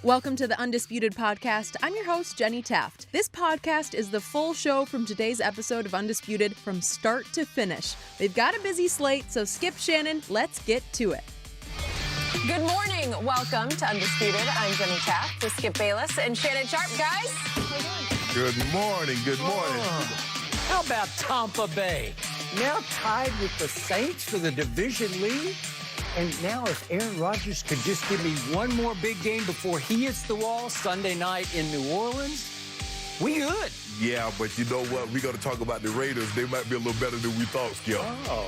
Welcome to the Undisputed podcast. I'm your host, Jenny Taft. This podcast is the full show from today's episode of Undisputed from start to finish. They've got a busy slate, so skip Shannon, let's get to it. Good morning. Welcome to Undisputed. I'm Jenny Taft with Skip Bayless and Shannon Sharpe. Guys, good morning. Good morning. How about Tampa Bay? Now tied with the Saints for the division lead? And now if Aaron Rodgers could just give me one more big game before he hits the wall Sunday night in New Orleans, we good. Yeah, but you know what? We're going to talk about the Raiders. They might be a little better than we thought, Skip. Oh.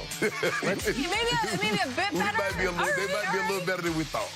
maybe a bit better? They might be a little better than we thought.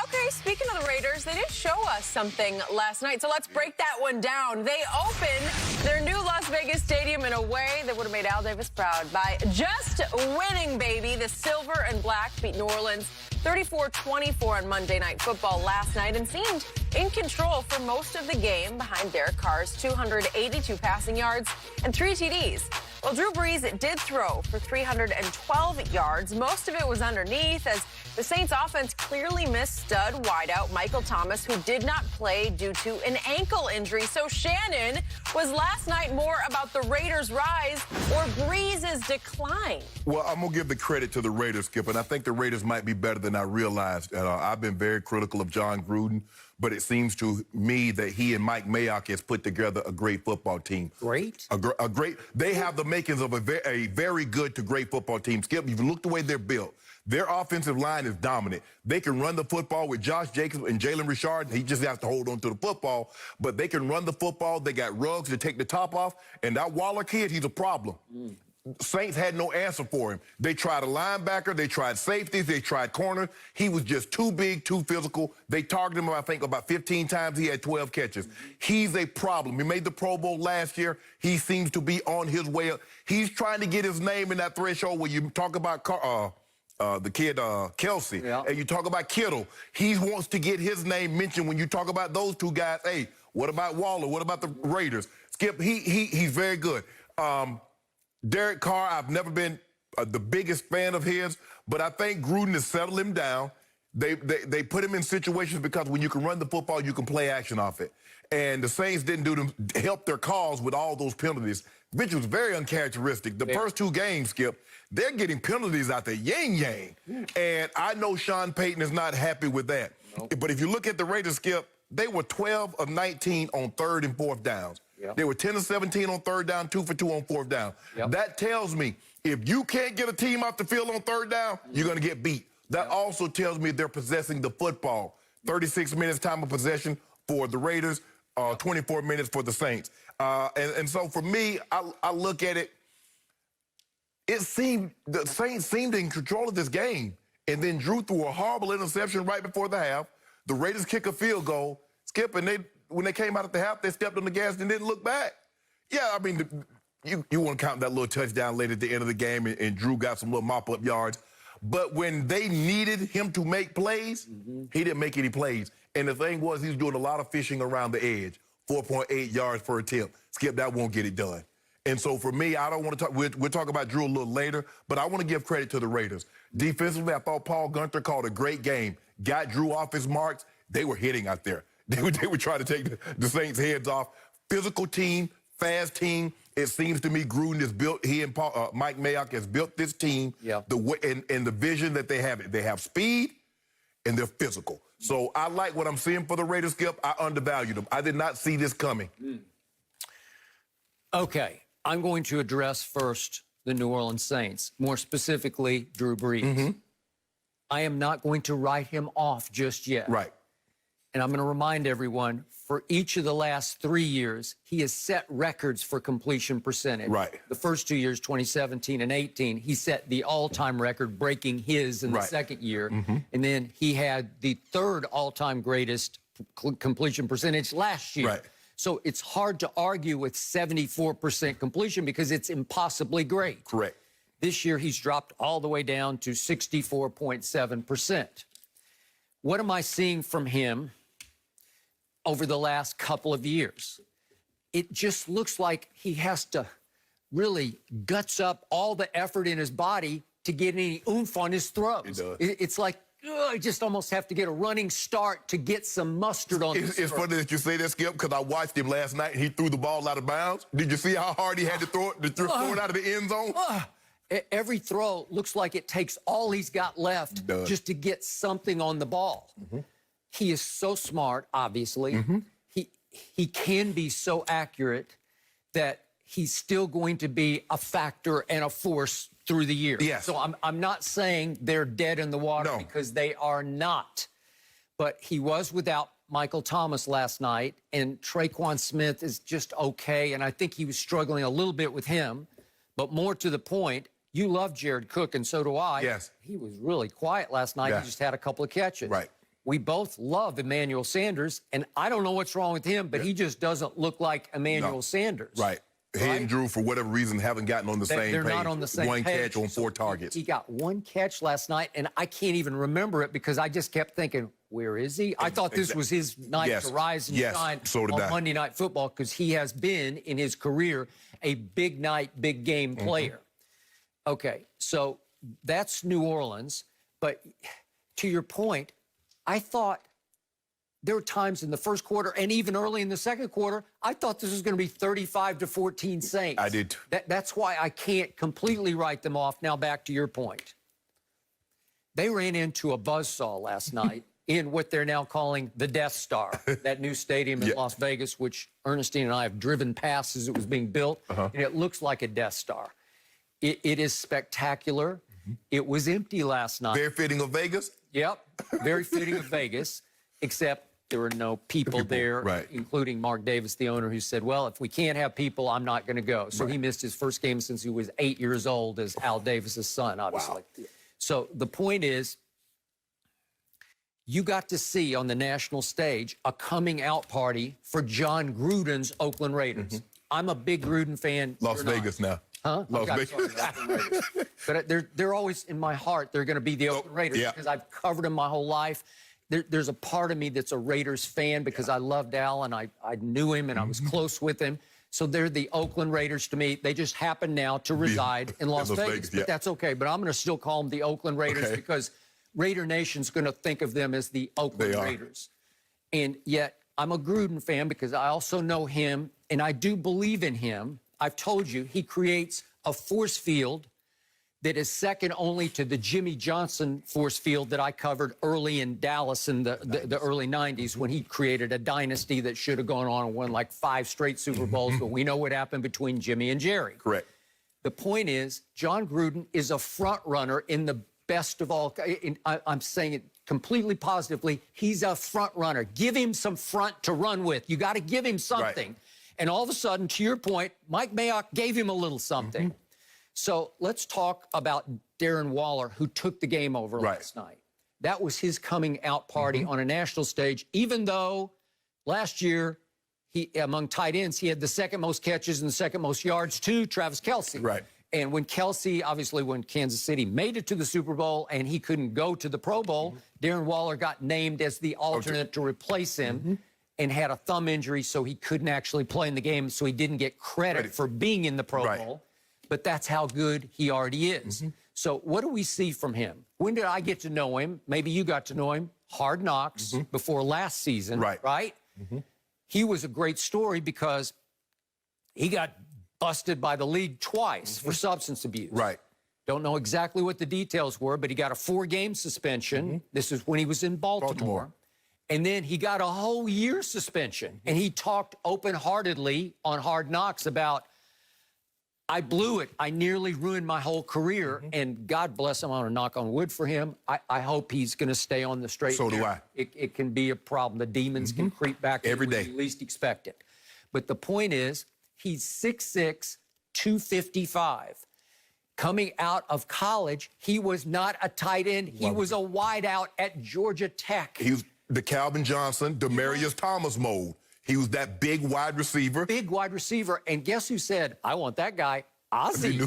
Okay, speaking of the Raiders, they did show us something last night, so let's break that one down. They opened their new Las Vegas stadium in a way that would have made Al Davis proud by just winning, baby. The silver and black beat New Orleans 34-24 on Monday Night Football last night and seemed in control for most of the game behind Derek Carr's 282 passing yards and 3 TDs. Well, Drew Brees did throw for 312 yards. Most of it was underneath as the Saints offense clearly missed stud wideout Michael Thomas, who did not play due to an ankle injury. So Shannon, was last night more about the Raiders' rise or Brees' decline? Well, I'm going to give the credit to the Raiders, Skip, and I think the Raiders might be better than I realized. I've been very critical of John Gruden, but it seems to me that he and Mike Mayock has put together a great football team. Great? A great. They have the makings of a very good to great football team. Skip, if you look the way they're built, their offensive line is dominant. They can run the football with Josh Jacobs and Jalen Richard. He just has to hold on to the football, but they can run the football. They got Ruggs to take the top off, and that Waller kid, he's a problem. Saints had no answer for him. They tried a linebacker, they tried safeties, they tried corners. He was just too big, too physical. They targeted him, I think, about 15 times. He had 12 catches. He's a problem. He made the Pro Bowl last year. He seems to be on his way up. He's trying to get his name in that threshold where you talk about the kid, Kelsey, and you talk about Kittle. He wants to get his name mentioned when you talk about those two guys. Hey, what about Waller? What about the Raiders? Skip, he's very good. Derek Carr, I've never been the biggest fan of his, but I think Gruden has settled him down. They put him in situations because when you can run the football, you can play action off it. And the Saints didn't help their cause with all those penalties, which was very uncharacteristic. The first two games, Skip, they're getting penalties out there, yang. And I know Sean Payton is not happy with that. Nope. But if you look at the Raiders, Skip, they were 12 of 19 on third and fourth downs. Yep. They were 10 of 17 on third down, 2 for 2 on fourth down. Yep. That tells me if you can't get a team off the field on third down, you're going to get beat. That also tells me they're possessing the football. 36 minutes time of possession for the Raiders, 24 minutes for the Saints. And so for me, I look at it, it seemed the Saints seemed in control of this game. And then Drew threw a horrible interception right before the half. The Raiders kick a field goal. Skip, and when they came out at the half, they stepped on the gas and didn't look back. Yeah, I mean, you want to count that little touchdown late at the end of the game, and Drew got some little mop-up yards. But when they needed him to make plays, he didn't make any plays. And the thing was, he was doing a lot of fishing around the edge, 4.8 yards per attempt. Skip, that won't get it done. And so for me, I don't want to talk, we'll talk about Drew a little later, but I want to give credit to the Raiders. Defensively, I thought Paul Gunther called a great game, got Drew off his marks. They were hitting out there. They were trying to take the Saints' heads off. Physical team, fast team. It seems to me Gruden has built, he and Mike Mayock has built this team the way, and the vision that they have. They have speed and they're physical. So I like what I'm seeing for the Raiders, Skip. I undervalued them. I did not see this coming. Okay, I'm going to address first the New Orleans Saints, more specifically Drew Brees. I am not going to write him off just yet. Right. And I'm going to remind everyone, for each of the last 3 years, he has set records for completion percentage. Right. The first 2 years, 2017 and 18, he set the all-time record, breaking his in the second year. And then he had the third all-time greatest completion percentage last year. Right. So it's hard to argue with 74% completion because it's impossibly great. Correct. This year, he's dropped all the way down to 64.7%. What am I seeing from him over the last couple of years? It just looks like he has to really guts up all the effort in his body to get any oomph on his throws. It does. It's like I just almost have to get a running start to get some mustard on this. It's funny that you say that, Skip, because I watched him last night and he threw the ball out of bounds. Did you see how hard he had to throw it out of the end zone? Every throw looks like it takes all he's got left just to get something on the ball. He is so smart, obviously. He can be so accurate that he's still going to be a factor and a force through the year. Yes. So I'm not saying they're dead in the water because they are not. But he was without Michael Thomas last night, and Traquan Smith is just okay, and I think he was struggling a little bit with him. But more to the point, you love Jared Cook, and so do I. Yes. He was really quiet last night. He just had a couple of catches. Right. We both love Emmanuel Sanders, and I don't know what's wrong with him, but he just doesn't look like Emmanuel Sanders. Right. He and Drew, for whatever reason, haven't gotten on the same page. They're not on the same One page. catch on 4 targets. He got 1 catch last night, and I can't even remember it because I just kept thinking, where is he? I thought this was his night to rise and shine on Monday Night Football because he has been, in his career, a big night, big game player. Okay, so that's New Orleans. But to your point, I thought there were times in the first quarter and even early in the second quarter, I thought this was going to be 35-14 Saints. I did too. That's why I can't completely write them off. Now back to your point. They ran into a buzzsaw last night in what they're now calling the Death Star, that new stadium in Las Vegas, which Ernestine and I have driven past as it was being built, and it looks like a Death Star. It is spectacular. It was empty last night. Very fitting of Vegas? Yep, very fitting of Vegas, except there were no people there, including Mark Davis, the owner, who said, well, if we can't have people, I'm not going to go. So he missed his first game since he was 8 years old as Al Davis's son, obviously. Wow. So the point is, you got to see on the national stage a coming out party for John Gruden's Oakland Raiders. I'm a big Gruden fan. Las Vegas now. Huh? Las Vegas. But they're always in my heart. They're going to be the Oakland Raiders because I've covered them my whole life. There's a part of me that's a Raiders fan because I loved Al and I knew him and I was close with him. So they're the Oakland Raiders to me. They just happen now to reside in Las Vegas. But that's okay. But I'm going to still call them the Oakland Raiders because Raider Nation's going to think of them as the Oakland Raiders. And yet I'm a Gruden fan because I also know him and I do believe in him. I've told you, he creates a force field that is second only to the Jimmy Johnson force field that I covered early in Dallas in the early 90s when he created a dynasty that should have gone on and won like 5 straight Super Bowls, but we know what happened between Jimmy and Jerry. Correct. The point is, John Gruden is a front runner in the best of all. I'm saying it completely positively. He's a front runner. Give him some front to run with. You got to give him something. Right. And all of a sudden, to your point, Mike Mayock gave him a little something. So let's talk about Darren Waller, who took the game over last night. That was his coming out party on a national stage, even though last year, among tight ends, he had the second most catches and the second most yards to Travis Kelce. Right. And when Kelce, obviously when Kansas City made it to the Super Bowl and he couldn't go to the Pro Bowl, Darren Waller got named as the alternate to replace him and had a thumb injury, so he couldn't actually play in the game, so he didn't get credit for being in the Pro Bowl. But that's how good he already is. So what do we see from him? When did I get to know him? Maybe you got to know him. Hard Knocks before last season, right? He was a great story because he got busted by the league twice for substance abuse. Right. Don't know exactly what the details were, but he got a 4-game suspension. This is when he was in Baltimore. And then he got a whole year suspension. And he talked open-heartedly on Hard Knocks about, I blew it. I nearly ruined my whole career. And God bless him. I want to knock on wood for him. I hope he's going to stay on the straight. So do I. It can be a problem. The demons can creep back every day. When you least expect it. But the point is, he's 6'6", 255. Coming out of college, he was not a tight end. He was a wideout at Georgia Tech. He was the Calvin Johnson, Demaryius Thomas mode. He was that big wide receiver. Big wide receiver. And guess who said, I want that guy? Ozzie.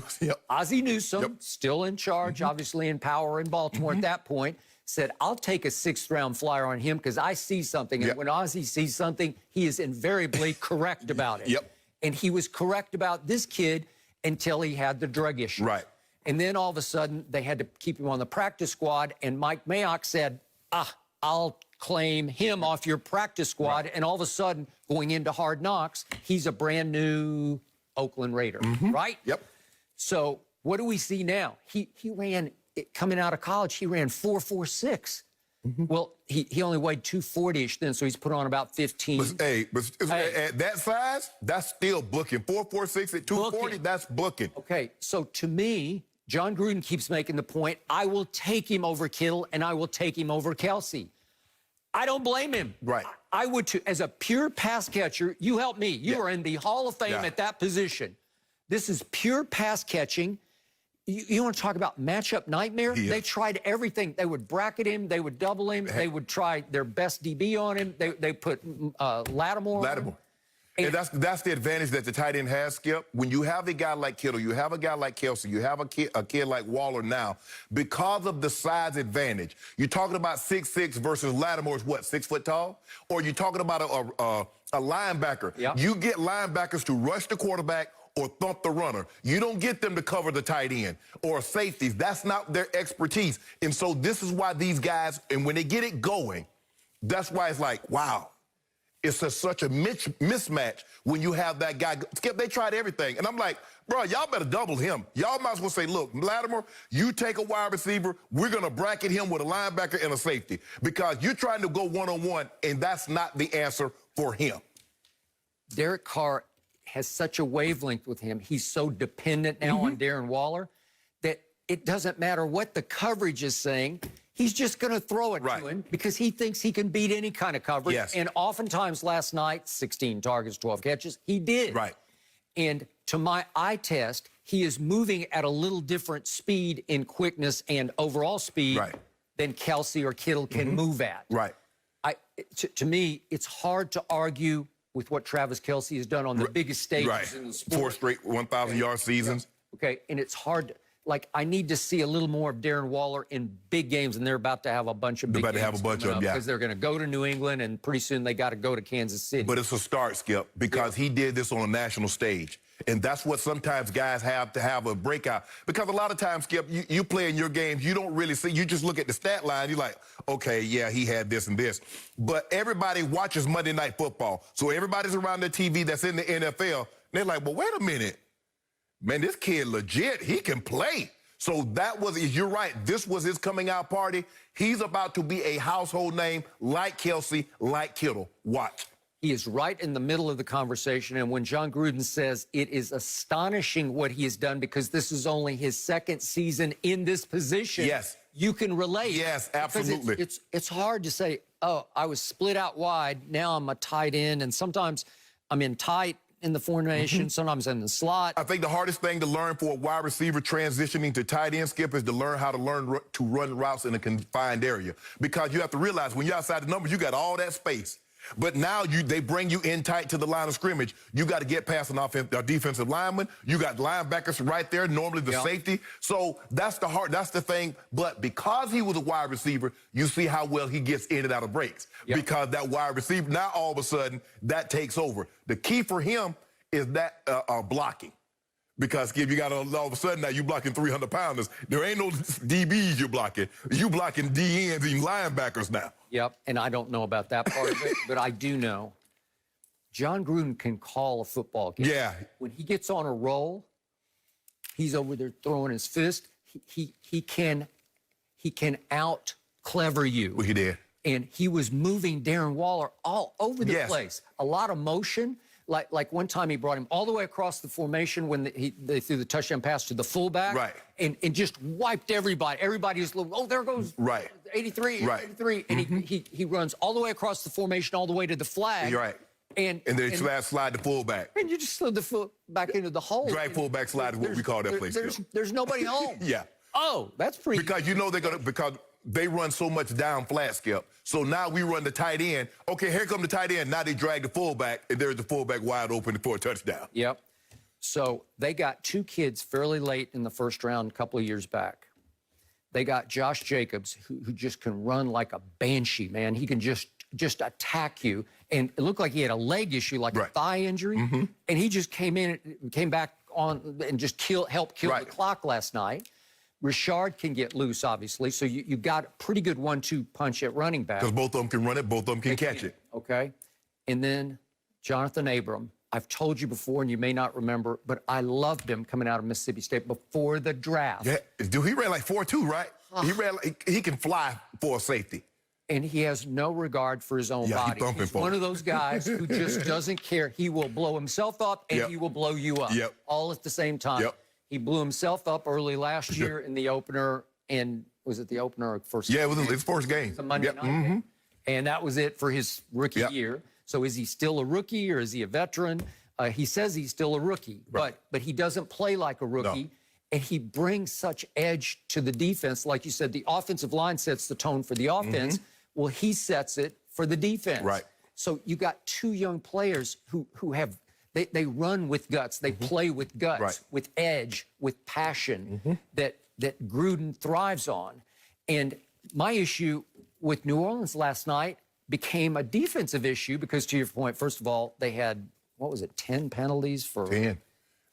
Ozzie Newsome, still in charge, obviously in power in Baltimore at that point, said, I'll take a 6th-round flyer on him because I see something. And when Ozzie sees something, he is invariably correct about it. And he was correct about this kid until he had the drug issue. Right. And then all of a sudden, they had to keep him on the practice squad, and Mike Mayock said, I'll claim him off your practice squad. Right. And all of a sudden, going into Hard Knocks, he's a brand new Oakland Raider, right? Yep. So what do we see now? He ran, coming out of college, he ran 4.46. Well, he only weighed 240-ish then, so he's put on about 15. Hey, at that size, that's still booking. 4.46 at 240, that's booking. Okay, so to me, John Gruden keeps making the point, I will take him over Kittle and I will take him over Kelsey. I don't blame him. Right. I would too. As a pure pass catcher, you help me. You are in the Hall of Fame at that position. This is pure pass catching. You want to talk about matchup nightmare? Yeah. They tried everything. They would bracket him. They would double him. They would try their best DB on him. They put Lattimore on him. And that's the advantage that the tight end has, Skip. When you have a guy like Kittle, you have a guy like Kelsey, you have a kid like Waller now, because of the size advantage. You're talking about 6'6" versus Lattimore's what, 6 foot tall? Or you're talking about a linebacker. Yep. You get linebackers to rush the quarterback or thump the runner. You don't get them to cover the tight end or safeties. That's not their expertise. And so this is why these guys, and when they get it going, that's why it's like, wow. It's such a mismatch when you have that guy. Skip, they tried everything. And I'm like, bro, y'all better double him. Y'all might as well say, look, Lattimore, you take a wide receiver. We're going to bracket him with a linebacker and a safety because you're trying to go one-on-one, and that's not the answer for him. Derek Carr has such a wavelength with him. He's so dependent now on Darren Waller that it doesn't matter what the coverage is saying. He's just going to throw it to him because he thinks he can beat any kind of coverage. Yes. And oftentimes last night, 16 targets, 12 catches, he did. Right. And to my eye test, he is moving at a little different speed in quickness and overall speed than Kelsey or Kittle can move at. Right. To me, it's hard to argue with what Travis Kelce has done on the biggest stages in the sport. 4 straight 1,000-yard seasons. Okay, and it's hard to, like, I need to see a little more of Darren Waller in big games, and they're about to have a bunch of big games. They're about to have a bunch of them, because they're going to go to New England, and pretty soon they got to go to Kansas City. But it's a start, Skip, because he did this on a national stage. And that's what sometimes guys have to have a breakout. Because a lot of times, Skip, you play in your games, you don't really see, you just look at the stat line, you're like, okay, yeah, he had this and this. But everybody watches Monday Night Football. So everybody's around their TV that's in the NFL, and they're like, well, wait a minute. Man, this kid legit, he can play. So that was, you're right, this was his coming out party. He's about to be a household name like Kelsey, like Kittle. Watch. He is right in the middle of the conversation. And when John Gruden says it is astonishing what he has done because this is only his second season in this position, you can relate. Yes, absolutely. It's hard to say, oh, I was split out wide, now I'm a tight end, and sometimes I'm in tight in the formation, sometimes in the slot. I think the hardest thing to learn for a wide receiver transitioning to tight end, Skip, is to learn how to run routes in a confined area. Because you have to realize when you're outside the numbers, you got all that space. But now they bring you in tight to the line of scrimmage. You got to get past a defensive lineman. You got linebackers right there, normally the safety. So that's the thing. But because he was a wide receiver, you see how well he gets in and out of breaks. Because that wide receiver, now all of a sudden, that takes over. The key for him is that blocking. Because if you got all of a sudden now you blocking 300-pounders, there ain't no DBs you're blocking. You blocking DNs and linebackers now. Yep, and I don't know about that part of it, but I do know John Gruden can call a football game. Yeah. When he gets on a roll, he's over there throwing his fist. He can out clever you. Well, he did. And he was moving Darren Waller all over the place. A lot of motion. Like one time he brought him all the way across the formation when they threw the touchdown pass to the fullback. And just wiped everybody. Everybody was, oh, there goes 83, 83. And he runs all the way across the formation, all the way to the flag. And then slide the fullback. And you just slid the foot back into the hole. Drag fullback slide is what we call that place. There's nobody home. Oh, that's pretty. Because you know because they run so much down flat, Skip. So now we run the tight end. Okay, here come the tight end. Now they drag the fullback, and there's the fullback wide open for a touchdown. Yep. So they got 2 kids fairly late in the first round a couple of years back. They got Josh Jacobs, who just can run like a banshee, man. He can just attack you. And it looked like he had a leg issue, like a thigh injury. And he just came back on and just helped kill the clock last night. Richard can get loose, obviously, so you got a pretty good 1-2 punch at running back. Because both of them can run it, both of them can catch it. Okay. And then Jonathan Abram. I've told you before, and you may not remember, but I loved him coming out of Mississippi State before the draft. Yeah, dude, he ran like 4.2, right? He can fly for a safety. And he has no regard for his own body. He's one of those guys who just doesn't care. He will blow himself up, and he will blow you up, all at the same time. He blew himself up early last year in the opener, and was it the opener or first? Yeah, it was his first game. It's a Monday night game. And that was it for his rookie year. So is he still a rookie or is he a veteran? He says he's still a rookie, but he doesn't play like a rookie. No. And he brings such edge to the defense. Like you said, the offensive line sets the tone for the offense. Well, he sets it for the defense. Right. So you got two young players who have, they run with guts. They play with guts, with edge, with passion that Gruden thrives on. And my issue with New Orleans last night became a defensive issue because, to your point, first of all, they had, what was it, 10 penalties for 10.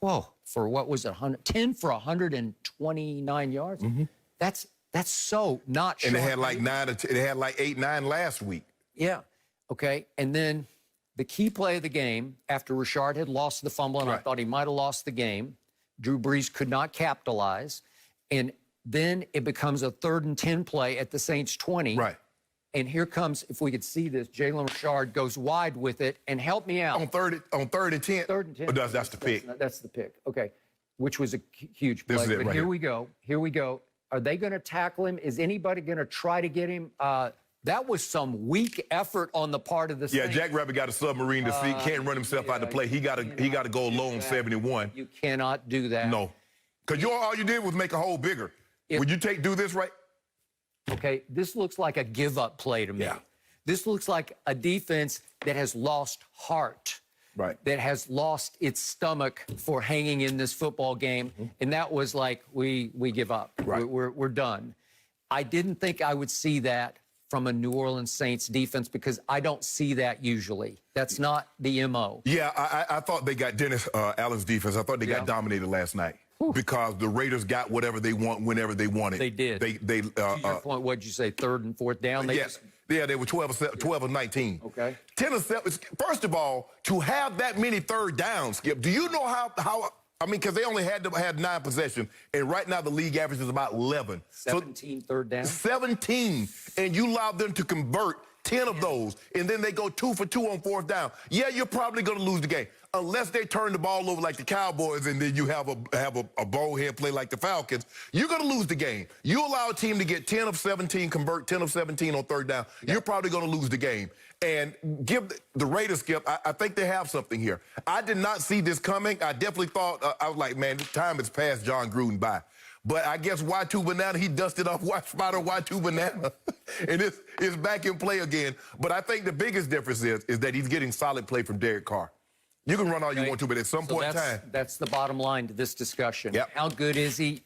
Whoa, for what was it, 10 for 129 yards? That's so not short. And they had like 9, they had like 8, 9 last week. Yeah, okay. And then the key play of the game, after Richard had lost the fumble, and I thought he might have lost the game, Drew Brees could not capitalize, and then it becomes a 3rd and 10 play at the Saints 20. Right. And here comes, if we could see this, Jalen Richard goes wide with it, and help me out. On third and 10? 3rd and 10. Oh, that's the pick. That's the pick, okay, which was a huge play. This is it right here we go. Here we go. Are they going to tackle him? Is anybody going to try to get him? That was some weak effort on the part of the Saints. Yeah, Jack Rabbit got a submarine to see. Can't run himself out of play. He got to go low on 71. You cannot do that. No. Because all you did was make a hole bigger. Would you do this right? Okay, this looks like a give-up play to me. Yeah. This looks like a defense that has lost heart. Right. That has lost its stomach for hanging in this football game. And that was like, we give up. Right. We're done. I didn't think I would see that from a New Orleans Saints defense because I don't see that usually. That's not the MO. Yeah, I thought they got Dennis Allen's defense. I thought they got dominated last night. Because the Raiders got whatever they want whenever they wanted. They did. To your point, what'd you say, 3rd and 4th down? They were 12 of 19. Okay. 10 of 7. First of all, to have that many 3rd downs, Skip, do you know how I mean, because they only had 9 possessions, and right now the league average is about 11. 17 third down? 17, and you allow them to convert 10 of those, and then they go 2 for 2 on 4th down. Yeah, you're probably going to lose the game. Unless they turn the ball over like the Cowboys and then you have a ballhead play like the Falcons, you're going to lose the game. You allow a team to get 10 of 17, convert 10 of 17 on 3rd down, you're probably going to lose the game. And give the Raiders, Skip, I think they have something here. I did not see this coming. I definitely thought, I was like, man, time has passed John Gruden by. But I guess Y2 Banana, he dusted off Spider Y2 Banana. And it's back in play again. But I think the biggest difference is that he's getting solid play from Derek Carr. You can run all you want to, but at some point in time. That's the bottom line to this discussion. Yep. How good is he?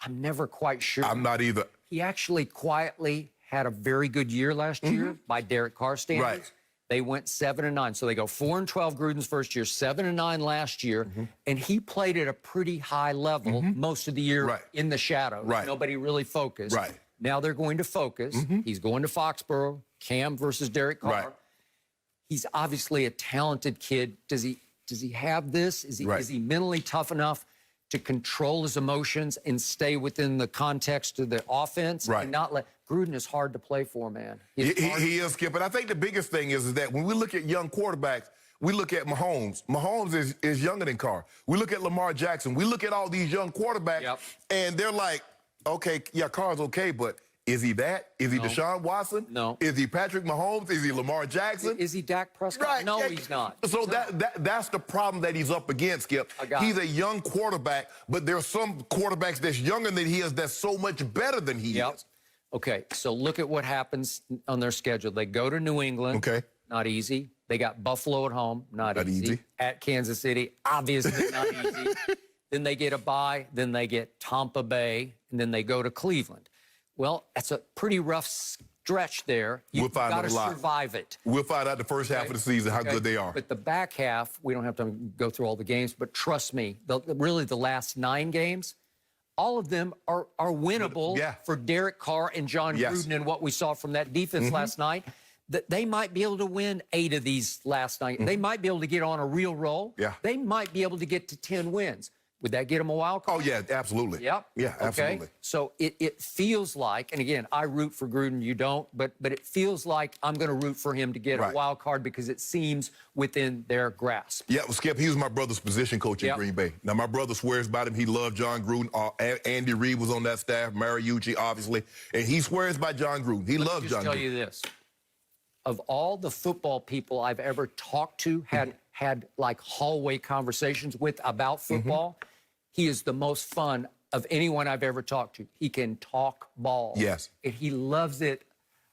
I'm never quite sure. I'm not either. He actually quietly had a very good year last year by Derek Carr standards. Right. They went 7-9. So they go 4-12 Gruden's first year, 7-9 last year. And he played at a pretty high level most of the year in the shadows. Right. Nobody really focused. Right. Now they're going to focus. He's going to Foxborough, Cam versus Derek Carr. Right. He's obviously a talented kid. Does he have this? Is he mentally tough enough to control his emotions and stay within the context of the offense and not let Gruden is hard to play for, man. He is, Skip. But I think the biggest thing is that when we look at young quarterbacks, we look at Mahomes. Mahomes is younger than Carr. We look at Lamar Jackson. We look at all these young quarterbacks, and they're like, okay, yeah, Carr's okay, but is he that? Is he Deshaun Watson? No. Is he Patrick Mahomes? Is he Lamar Jackson? Is he Dak Prescott? Right. No, he's not. So that's the problem that he's up against, Skip. He's a young quarterback, but there are some quarterbacks that's younger than he is that's so much better than he is. Okay, so look at what happens on their schedule. They go to New England. Okay. Not easy. They got Buffalo at home. Not easy. At Kansas City. Obviously not easy. Then they get a bye. Then they get Tampa Bay. And then they go to Cleveland. Well, that's a pretty rough stretch there. You've got to survive it. We'll find out the first half of the season how good they are. But the back half, we don't have to go through all the games, but trust me, really the last 9 games, all of them are winnable for Derek Carr and John Gruden and what we saw from that defense last night. That they might be able to win 8 of these last night. They might be able to get on a real roll. They might be able to get to 10 wins. Would that get them a wild card? Oh, yeah, absolutely. Yep. Yeah, absolutely. Okay. So it feels like, and again, I root for Gruden, you don't, but it feels like I'm going to root for him to get a wild card because it seems within their grasp. Yeah, well, Skip, he was my brother's position coach in Green Bay. Now, my brother swears by him. He loved John Gruden. Andy Reid was on that staff, Mariucci, obviously, and he swears by John Gruden. He loves John Gruden. Let me just tell you this. Of all the football people I've ever talked to, had like hallway conversations with about football, he is the most fun of anyone I've ever talked to. He can talk ball. Yes. And he loves it.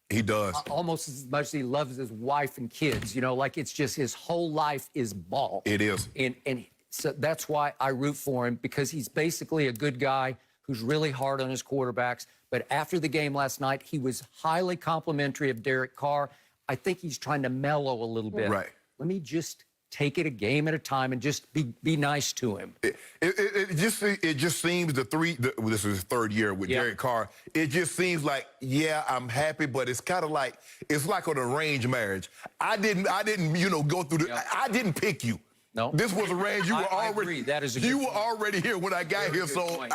He does. Almost as much as he loves his wife and kids. You know, like it's just his whole life is ball. It is. And so that's why I root for him, because he's basically a good guy who's really hard on his quarterbacks. But after the game last night, he was highly complimentary of Derek Carr. I think he's trying to mellow a little bit. Right. Let me just take it a game at a time and just be nice to him. It just seems this is his 3rd year with Derek Carr. It just seems like, yeah, I'm happy, but it's kind of like, it's like an arranged marriage. I didn't, go through I didn't pick you. No. This was arranged. You were already. I agree. That is a good You were point. already here when I got here, so.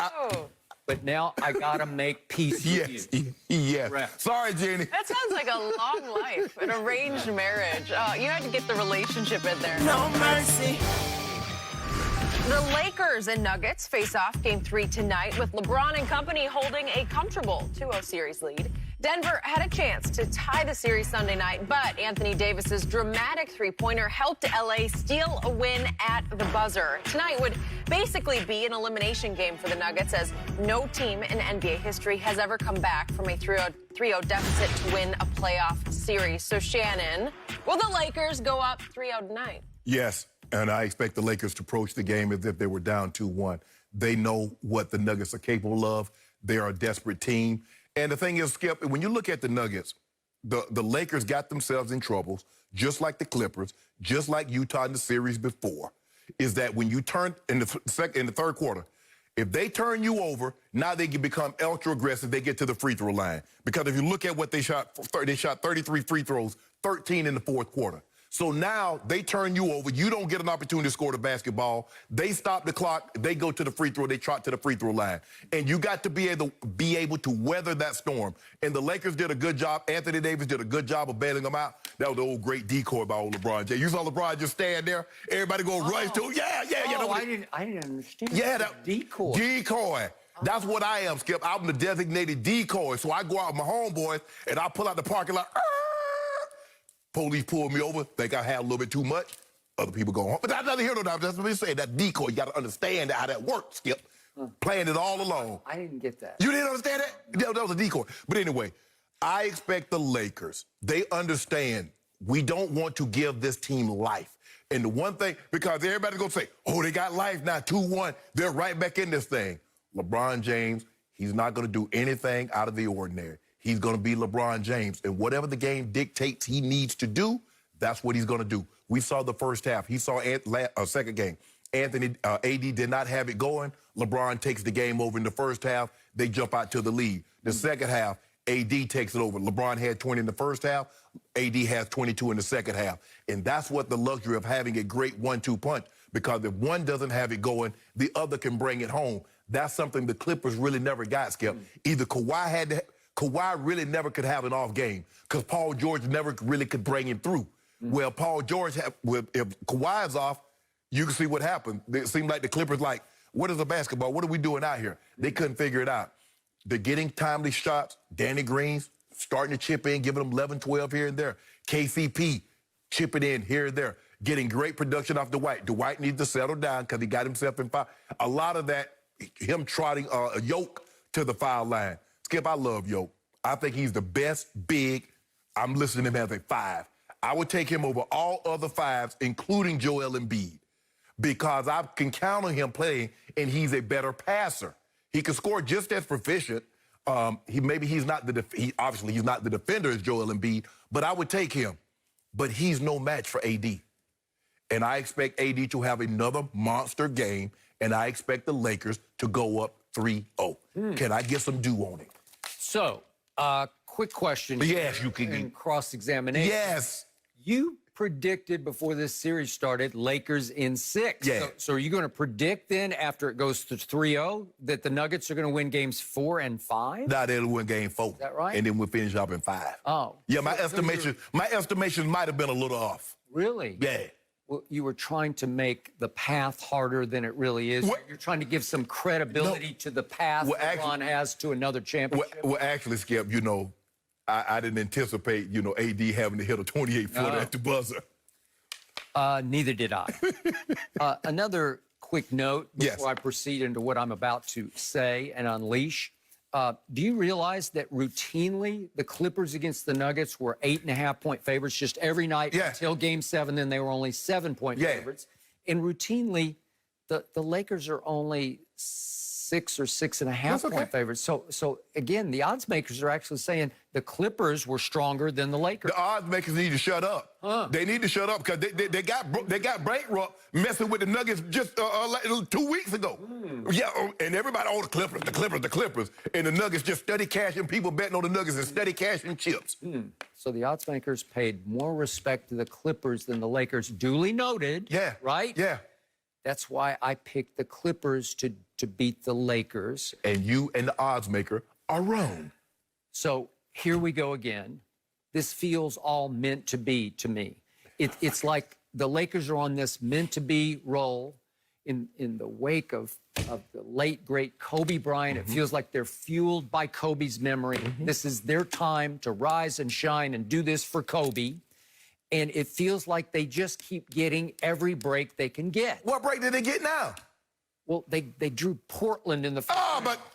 But now I gotta make peace with you. Yes. Right. Sorry, Jenny. That sounds like a long life, an arranged marriage. You had to get the relationship in there. No mercy. The Lakers and Nuggets face off Game 3 tonight with LeBron and company holding a comfortable 2-0 series lead. Denver had a chance to tie the series Sunday night, but Anthony Davis's dramatic three-pointer helped LA steal a win at the buzzer. Tonight would basically be an elimination game for the Nuggets, as no team in NBA history has ever come back from a 3-0 deficit to win a playoff series. So, Shannon, will the Lakers go up 3-0 tonight? Yes, and I expect the Lakers to approach the game as if they were down 2-1. They know what the Nuggets are capable of. They are a desperate team. And the thing is, Skip, when you look at the Nuggets, the Lakers got themselves in troubles, just like the Clippers, just like Utah in the series before, is that when you turn in the 3rd quarter, if they turn you over, now they can become ultra aggressive. They get to the free throw line. Because if you look at what they shot 33 free throws, 13 in the 4th quarter. So now they turn you over. You don't get an opportunity to score the basketball. They stop the clock. They go to the free throw. They trot to the free throw line. And you got to be able to weather that storm. And the Lakers did a good job. Anthony Davis did a good job of bailing them out. That was the old great decoy by old LeBron James. You saw LeBron just stand there. Everybody go rush to him. I didn't understand. Yeah, that decoy. Decoy. That's what I am, Skip. I'm the designated decoy. So I go out with my homeboys and I pull out the parking lot. Police pull me over, think I have a little bit too much. Other people go home. But that's nothing here, no doubt. That's what I'm saying. That decoy, you got to understand how that works, Skip. Playing it all along. I didn't get that. You didn't understand that? That was a decoy. But anyway, I expect the Lakers, they understand we don't want to give this team life. And the one thing, because everybody's going to say, oh, they got life now, 2-1. They're right back in this thing. LeBron James, he's not going to do anything out of the ordinary. He's going to be LeBron James. And whatever the game dictates he needs to do, that's what he's going to do. We saw the first half. He saw second game. AD did not have it going. LeBron takes the game over in the first half. They jump out to the lead. The second half, AD takes it over. LeBron had 20 in the first half. AD has 22 in the second half. And that's what the luxury of having a great 1-2 punch. Because if one doesn't have it going, the other can bring it home. That's something the Clippers really never got, Skip. Either Kawhi really never could have an off game because Paul George never really could bring him through. Well, Paul George, if Kawhi's off, you can see what happened. It seemed like the Clippers like, what is the basketball? What are we doing out here? They couldn't figure it out. They're getting timely shots. Danny Green's starting to chip in, giving them 11, 12 here and there. KCP chipping in here and there, getting great production off Dwight. Dwight needs to settle down because he got himself in foul. A lot of that, him trotting a yoke to the foul line. Skip, I love Yoke. I think he's the best big. I'm listening to him as a 5. I would take him over all other 5s, including Joel Embiid, because I can count on him playing, and he's a better passer. He can score just as proficient. He's not the defender as Joel Embiid, but I would take him. But he's no match for AD. And I expect AD to have another monster game, and I expect the Lakers to go up 3-0. Can I get some dew on it? So, quick question. Yes, you can. And cross-examination. Yes. You predicted before this series started Lakers in 6. Yeah. So are you going to predict then after it goes to 3-0 that the Nuggets are going to win games 4 and 5? Nah, they'll win game 4. Is that right? And then we'll finish up in 5. Oh. Yeah, my estimation might have been a little off. Really? Yeah. Well, you were trying to make the path harder than it really is. What? You're trying to give some credibility to the path LeBron has to another championship. Well, actually, Skip, you know, I didn't anticipate, you know, AD having to hit a 28-footer at the buzzer. Neither did I. Another quick note before I proceed into what I'm about to say and unleash. Do you realize that routinely the Clippers against the Nuggets were 8.5-point favorites just every night until Game 7? Then they were only 7-point favorites. And routinely, the Lakers are only 6 or 6.5-point favorites. So again, the odds makers are actually saying the Clippers were stronger than the Lakers. The odds makers need to shut up. They need to shut up because they got bankrupt messing with the Nuggets just 2 weeks ago. Yeah, and everybody, the Clippers. And the Nuggets just steady cashing, people betting on the Nuggets and steady cashing chips. So the odds makers paid more respect to the Clippers than the Lakers. Duly noted. Yeah. Right? Yeah. That's why I picked the Clippers to beat the Lakers. And you and the odds maker are wrong. So here we go again. This feels all meant to be to me. It's like the Lakers are on this meant to be roll in the wake of the late, great Kobe Bryant. It feels like they're fueled by Kobe's memory. This is their time to rise and shine and do this for Kobe. And it feels like they just keep getting every break they can get. What break did they get now? Well, they drew Portland in the first.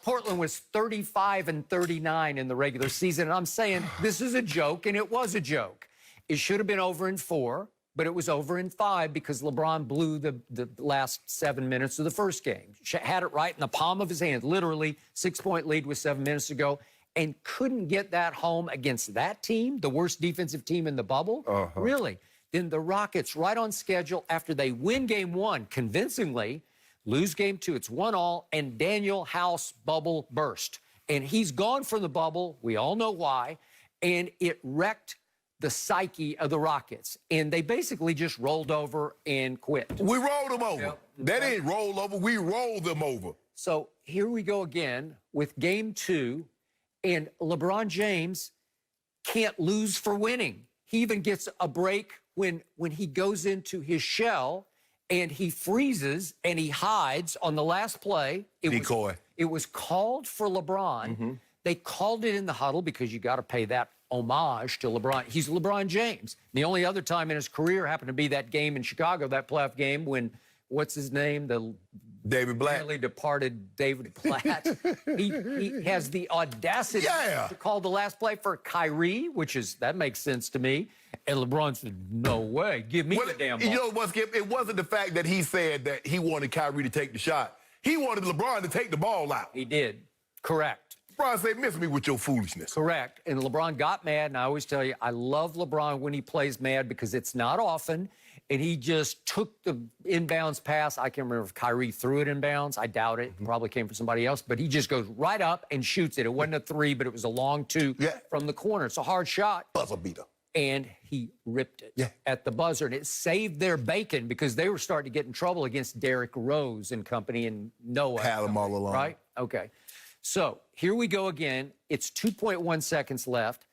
Portland was 35-39 in the regular season. And I'm saying this is a joke, and it was a joke. It should have been over in 4, but it was over in 5 because LeBron blew the last 7 minutes of the first game. Had it right in the palm of his hand, literally 6-point lead with 7 minutes to go, and couldn't get that home against that team, the worst defensive team in the bubble. Really? Then the Rockets, right on schedule, after they win Game 1 convincingly, lose Game 2, it's 1-1, and Daniel House bubble burst. And he's gone from the bubble, we all know why, and it wrecked the psyche of the Rockets. And they basically just rolled over and quit. We rolled them over. Yep. That ain't roll over, we rolled them over. So here we go again with Game 2, and LeBron James can't lose for winning. He even gets a break when he goes into his shell and he freezes and he hides on the last play. Decoy. It was called for LeBron. They called it in the huddle because you got to pay that homage to LeBron. He's LeBron James. The only other time in his career happened to be that game in Chicago, that playoff game when, what's his name? The David Blatt. Barely departed David Blatt. he has the audacity to call the last play for Kyrie, that makes sense to me. And LeBron said, no way, give me the damn ball. You know what, Skip? It wasn't the fact that he said that he wanted Kyrie to take the shot. He wanted LeBron to take the ball out. He did. Correct. LeBron said, miss me with your foolishness. Correct. And LeBron got mad, and I always tell you, I love LeBron when he plays mad because it's not often. And he just took the inbounds pass. I can't remember if Kyrie threw it inbounds. I doubt it. Probably came from somebody else. But he just goes right up and shoots it. It wasn't a 3, but it was a long 2 from the corner. It's a hard shot. Buzzer beater. And he ripped it at the buzzer. And it saved their bacon because they were starting to get in trouble against Derrick Rose and company and Noah. Had them all along. Right? Okay. So here we go again. It's 2.1 seconds left.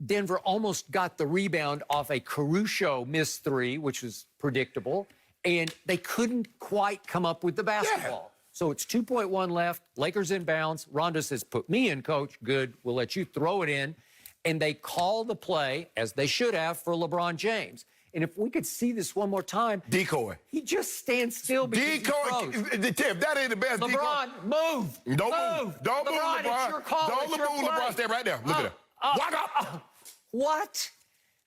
Denver almost got the rebound off a Caruso missed 3, which was predictable, and they couldn't quite come up with the basketball. So it's 2.1 left. Lakers inbounds. Rondo says, put me in, coach. Good. We'll let you throw it in. And they call the play, as they should have, for LeBron James. And if we could see this one more time. Decoy. He just stands still because decoy. If that ain't the best LeBron, decoy. move. Don't move. Don't move, LeBron. It's your call. Don't move, LeBron. Stay right there. Look at that. Walk up. What?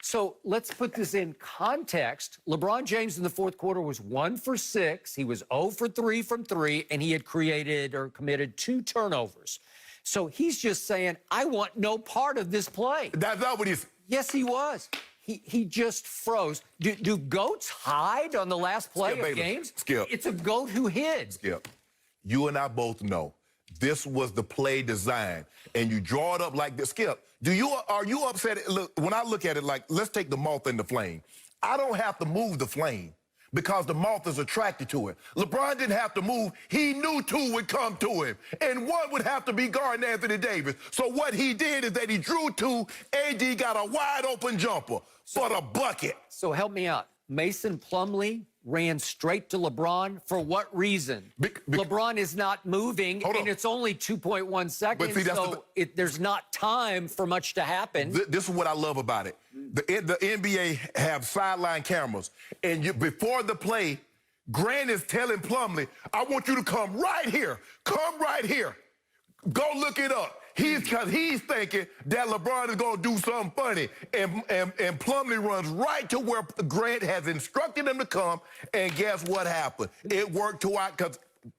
So let's put this in context. LeBron James in the fourth quarter was 1 for 6. He was 0 for 3 from 3, and he had created or committed 2 turnovers. So he's just saying, I want no part of this play. That's not what he's... Yes, he was. He just froze. Do goats hide on the last play of games? Skip. It's a goat who hid. Skip, you and I both know this was the play design, and you draw it up like this. Skip, are you upset? Look, when I look at it, like, let's take the moth and the flame. I don't have to move the flame because the moth is attracted to it. LeBron didn't have to move. He knew two would come to him, and one would have to be guarding Anthony Davis. So what he did is that he drew two. AD got a wide-open jumper for the bucket. So help me out. Mason Plumlee ran straight to LeBron. For what reason? LeBron is not moving, and it's only 2.1 seconds, see, so there's not time for much to happen. This is what I love about it. The NBA have sideline cameras, and before the play, Grant is telling Plumlee, I want you to come right here. Come right here. Go look it up. Because he's thinking that LeBron is going to do something funny. And Plumlee runs right to where Grant has instructed him to come. And guess what happened? It worked out because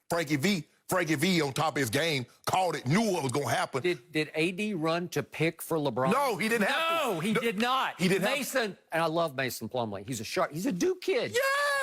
Frankie V on top of his game called it, knew what was going to happen. Did AD run to pick for LeBron? No, he didn't have to. No, he did not. He didn't Mason, and I love Mason Plumlee. He's a Duke kid.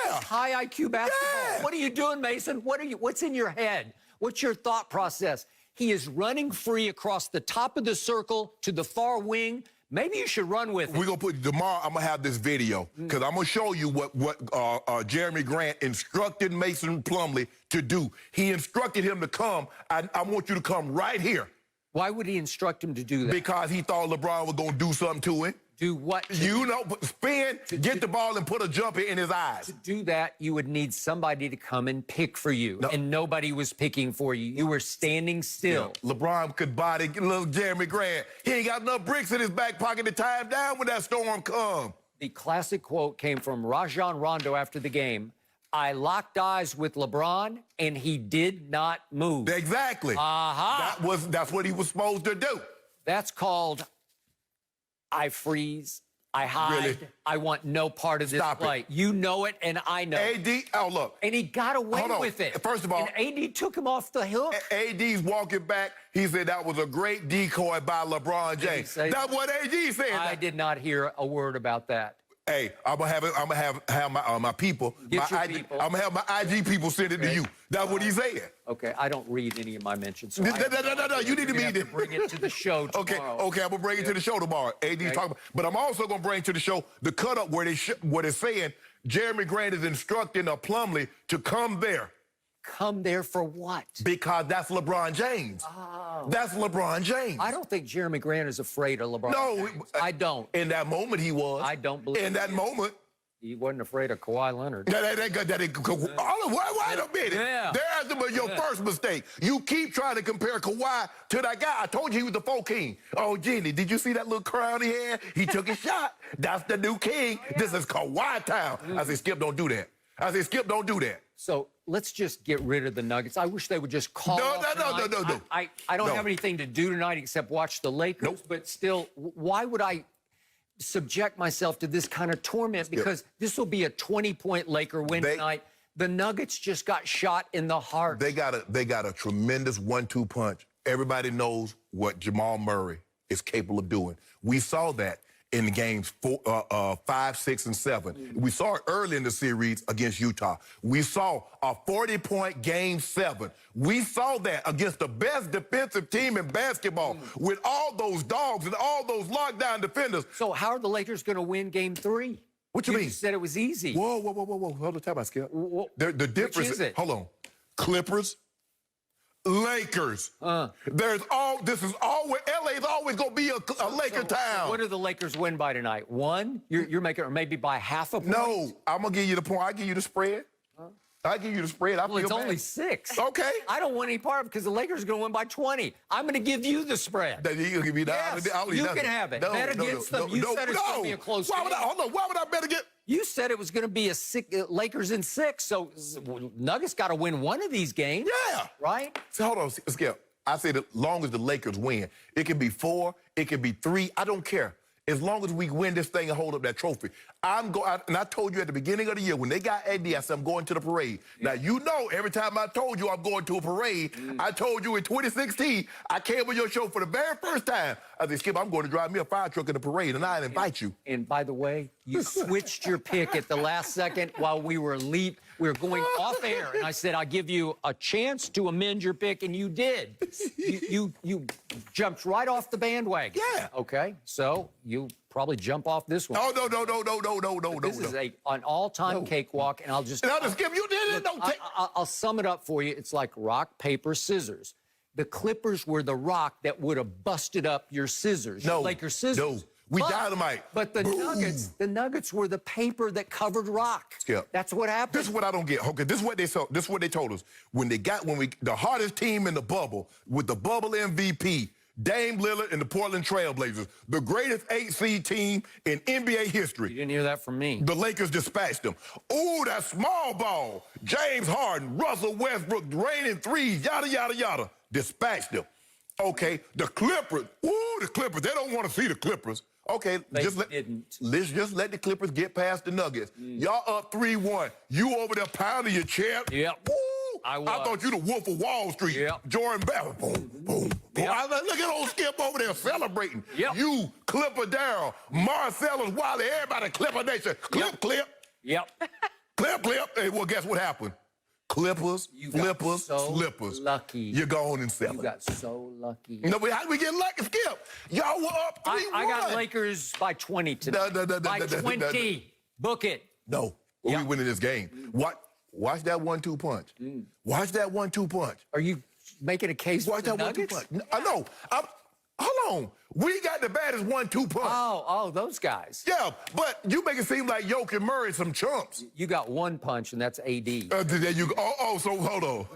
Yeah. High IQ basketball. Yeah. What are you doing, Mason? What's in your head? What's your thought process? He is running free across the top of the circle to the far wing. Maybe you should run with it. We're going to put, tomorrow I'm going to have this video because I'm going to show you what Jeremy Grant instructed Mason Plumlee to do. He instructed him to come. I want you to come right here. Why would he instruct him to do that? Because he thought LeBron was going to do something to him. Do what? Spin, get the ball, and put a jumper in his eyes. To do that, you would need somebody to come and pick for you, and nobody was picking for you. You were standing still. Yeah. LeBron could body little Jeremy Grant. He ain't got enough bricks in his back pocket to tie him down when that storm come. The classic quote came from Rajon Rondo after the game. I locked eyes with LeBron, and he did not move. Exactly. That's what he was supposed to do. That's called I freeze, I hide, Really? I want no part of this play. It. You know it, and I know it. AD, look. And he got away with it. First of all, and AD took him off the hook. AD's walking back. He said that was a great decoy by LeBron James. That's what AD said. I did not hear a word about that. Hey, I'm gonna have my people. people. I'm gonna have my IG people send it to you. That's what he said. Okay, I don't read any of my mentions. So No. You need to be there. Bring it to the show tomorrow. Okay, I'm gonna bring it to the show tomorrow. AD's talking about, but I'm also gonna bring to the show the cut up where they're saying Jeremy Grant is instructing a Plumlee to come there. Come there for what? Because that's LeBron James. Oh. That's LeBron James. I don't think Jeremy Grant is afraid of LeBron James. I don't. In that moment, he was. I don't believe in that moment. He wasn't afraid of Kawhi Leonard. Wait a minute. Yeah. There's your first mistake. You keep trying to compare Kawhi to that guy. I told you he was the full king. Oh, Jenny, did you see that little crown he had? He took a shot. That's the new king. This is Kawhi town. I said, Skip, don't do that. Skip, don't do that. So let's just get rid of the Nuggets. I wish they would just call No. I don't have anything to do tonight except watch the Lakers. Nope. But still, why would I subject myself to this kind of torment? Because this will be a 20-point Laker win tonight. The Nuggets just got shot in the heart. They got a tremendous 1-2 punch. Everybody knows what Jamal Murray is capable of doing. We saw that in games 5, 6, and 7. We saw it early in the series against Utah. We saw a 40-point game 7. We saw that against the best defensive team in basketball with all those dogs and all those lockdown defenders. So how are the Lakers going to win game 3? What you mean? You said it was easy. Whoa. Hold on, time out, Skip. The difference Which is it? Hold on. Clippers, Lakers. LA's always gonna be a Laker town. What do the Lakers win by tonight? 1? You're making, or maybe by half a point? No, I'm gonna give you the point. I give you the spread. I give you the spread. Well, it's only 6. Okay. I don't want any part of it because the Lakers are going to win by 20. I'm going to give you the spread. You give me that. Yes, you can have it. Bet against them. You said it's going to be a close game. Hold on. Why would I bet against? You said it was going to be a Lakers in 6, so Nuggets got to win one of these games. Yeah. Right? So hold on, Skip. I say as long as the Lakers win, it can be 4, it can be 3. I don't care. as long as we win this thing and hold up that trophy. And I told you at the beginning of the year, when they got AD, I said, I'm going to the parade. Now, you know, every time I told you I'm going to a parade, I told you in 2016, I came on your show for the very first time. I said, Skip, I'm going to drive me a fire truck in the parade, and I invite you. And by the way, you switched your pick at the last second while we were going off air, and I said, I'll give you a chance to amend your pick, and you did. You jumped right off the bandwagon. Yeah. Okay, so you probably jump off this one. Oh, no. This is an all-time cakewalk, and I'll just... And I'll just give you this. I'll sum it up for you. It's like rock, paper, scissors. The Clippers were the rock that would have busted up your scissors. No. Like your scissors. No. We dynamite. But the Nuggets were the paper that covered rock. Skip. That's what happened. This is what I don't get. Okay, this is what they told us. The hardest team in the bubble, with the bubble MVP, Dame Lillard and the Portland Trail Blazers, the greatest 8-seed team in NBA history. You didn't hear that from me. The Lakers dispatched them. Ooh, that small ball. James Harden, Russell Westbrook, raining threes, yada, yada, yada. Dispatched them. Okay, the Clippers. Ooh, the Clippers. They don't want to see the Clippers. Okay, let's just let the Clippers get past the Nuggets. Y'all up 3-1. You over there pounding your chair. Yep. Woo! I thought you the Wolf of Wall Street. Yep. Jordan Bell. Boom, boom, boom. Yep. Look at old Skip over there celebrating. Yep. You, Clipper Darryl, Marcellus Wiley, everybody Clipper Nation. Clip. Yep. Clip. Hey, well, guess what happened? Clippers, Flippers, Slippers. Lucky. You're going in 7. You got so lucky. No, but how did we get lucky, Skip? Y'all were up 3-1. I got Lakers by 20 today. By 20. Book it. No. Yep. We winning this game. Watch that 1-2 punch. Watch that 1-2 punch. Are you making a case for the Nuggets? Watch that 1-2 punch. I know. Hold on. We got the baddest 1-2 punch. Oh, those guys. Yeah, but you make it seem like Jokic and Murray some chumps. You got one punch, and that's AD. There you go. So hold on.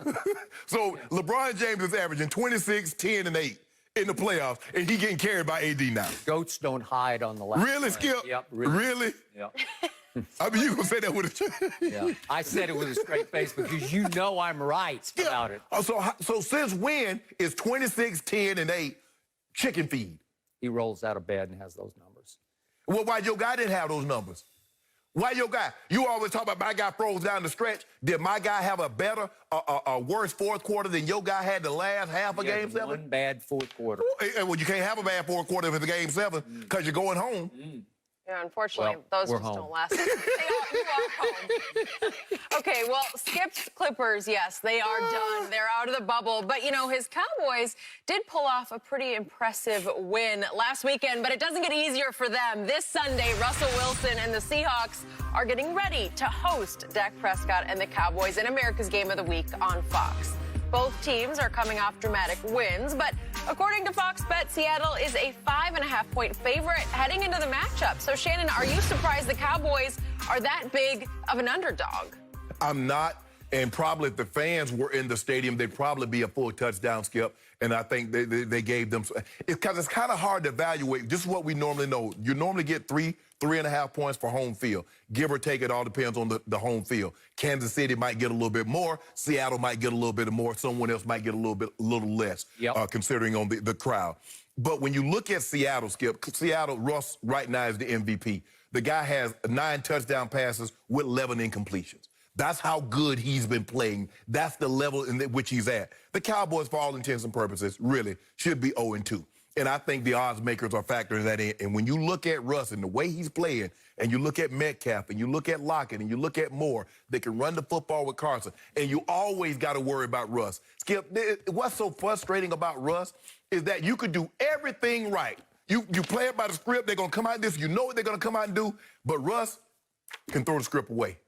So LeBron James is averaging 26, 10, and 8 in the playoffs, and he getting carried by AD now. Goats don't hide on the left. Really, Skip? Yep. Really? Yep. I mean, you gonna say that with a... Yeah. I said it with a straight face because you know I'm right about it. So since when is 26, 10, and 8 chicken feed? He rolls out of bed and has those numbers. Well, why your guy didn't have those numbers? Why your guy? You always talk about my guy froze down the stretch. Did my guy have a better, a worse fourth quarter than your guy had the last half of Game 7? One bad fourth quarter. Well, you can't have a bad fourth quarter if it's a Game 7 because you're going home. Yeah, unfortunately, those just don't last. You are home. Okay, well, Skip's Clippers, yes, they are done. They're out of the bubble. But, you know, his Cowboys did pull off a pretty impressive win last weekend, but it doesn't get easier for them. This Sunday, Russell Wilson and the Seahawks are getting ready to host Dak Prescott and the Cowboys in America's Game of the Week on Fox. Both teams are coming off dramatic wins, but according to Fox Bet, Seattle is a 5.5-point favorite heading into the matchup. So, Shannon, are you surprised the Cowboys are that big of an underdog? I'm not, and probably if the fans were in the stadium, they'd probably be a full touchdown, Skip, and I think they gave them... Because it's kind of hard to evaluate. This is what we normally know. You normally get 3.5 points for home field. Give or take, it all depends on the home field. Kansas City might get a little bit more. Seattle might get a little bit more. Someone else might get a little less, considering on the crowd. But when you look at Seattle, Skip, Seattle, Russ right now is the MVP. The guy has 9 touchdown passes with 11 incompletions. That's how good he's been playing. That's the level in which he's at. The Cowboys, for all intents and purposes, really should be 0-2. And I think the odds makers are factoring that in. And when you look at Russ and the way he's playing, and you look at Metcalf, and you look at Lockett, and you look at Moore, they can run the football with Carson. And you always got to worry about Russ. Skip, what's so frustrating about Russ is that you could do everything right. You play it by the script, they're going to come out this, you know what they're going to come out and do, but Russ can throw the script away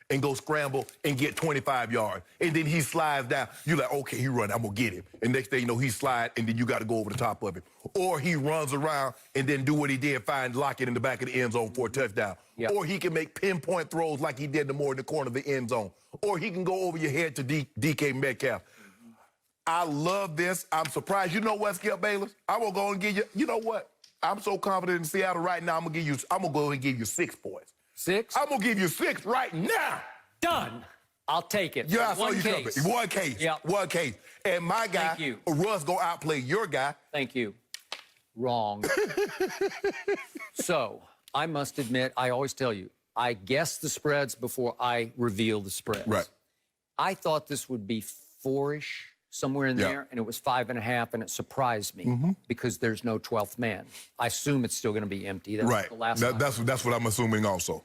and go scramble and get 25 yards. And then he slides down. You're like, okay, he run, I'm going to get him. And next thing you know, he slide, and then you got to go over the top of him. Or he runs around and then do what he did, find Lockett in the back of the end zone for a touchdown. Yep. Or he can make pinpoint throws like he did in the corner of the end zone. Or he can go over your head to DK Metcalf. I love this. I'm surprised. You know what, Skip Bayless? I'm going to go and give you know what? I'm so confident in Seattle right now, I'm going to go and give you 6 points. 6? I'm going to give you 6 right now. Done. I'll take it. Yeah, I saw you coming. One case. Yep. One case. And my guy, Russ, going to outplay your guy. Thank you. Wrong. So I must admit, I always tell you, I guess the spreads before I reveal the spreads. Right. I thought this would be 4-ish, somewhere in there, and it was 5.5, and it surprised me because there's no 12th man. I assume it's still going to be empty. That's Right. the last That's what I'm assuming also.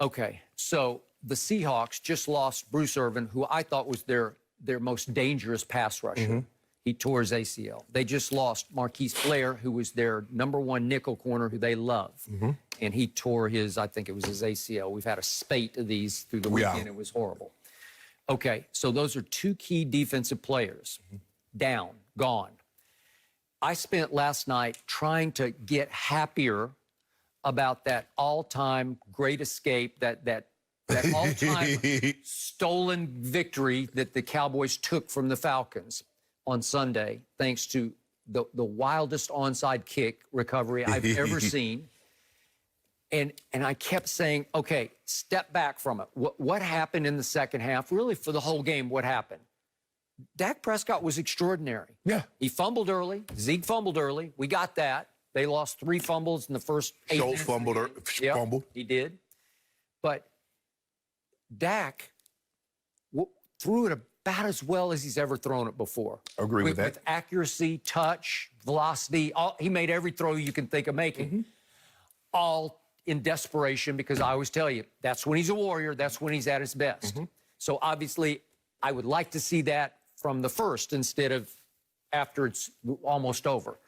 Okay, so the Seahawks just lost Bruce Irvin, who I thought was their most dangerous pass rusher. He tore his ACL. They just lost Marquise Blair, who was their #1 nickel corner, who they love. And he tore his, I think it was his ACL. We've had a spate of these through the weekend. It was horrible. Okay, so those are two key defensive players. Down, gone. I spent last night trying to get happier about that all-time great escape, that all-time stolen victory that the Cowboys took from the Falcons on Sunday, thanks to the wildest onside kick recovery I've ever seen. And I kept saying, okay, step back from it. What happened in the second half? Really, for the whole game, what happened? Dak Prescott was extraordinary. Yeah. He fumbled early. Zeke fumbled early. We got that. They lost 3 fumbles in the first 8 Schultz minutes. fumbled. He did. But Dak threw it about as well as he's ever thrown it before. Agree with that. With accuracy, touch, velocity. He made every throw you can think of making. All in desperation, because I always tell you, that's when he's a warrior. That's when he's at his best. So obviously, I would like to see that from the first instead of after it's almost over.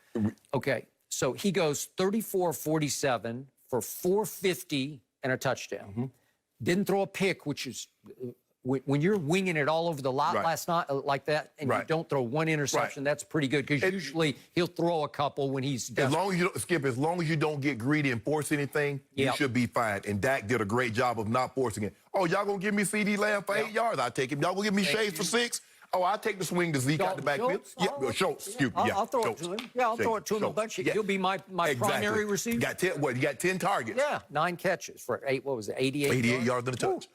Okay, so he goes 34-47 for 450 and a touchdown. Didn't throw a pick, which is when you're winging it all over the lot last night like that, and you don't throw one interception, that's pretty good, because usually he'll throw a couple when he's desperate. As long as you don't, Skip, as long as you don't get greedy and force anything, you should be fine. And Dak did a great job of not forcing it. Oh, y'all gonna give me CD Lamb for 8 yards? I'll take him. Y'all gonna give me Shades for 6? Oh, I'll take the swing to Zeke out the backfield. Schultz, excuse me. I'll throw it to him. Yeah, I'll throw it to him a bunch. He'll be my primary receiver. You got 10 targets. Yeah, 9 catches for 88 yards and a touch.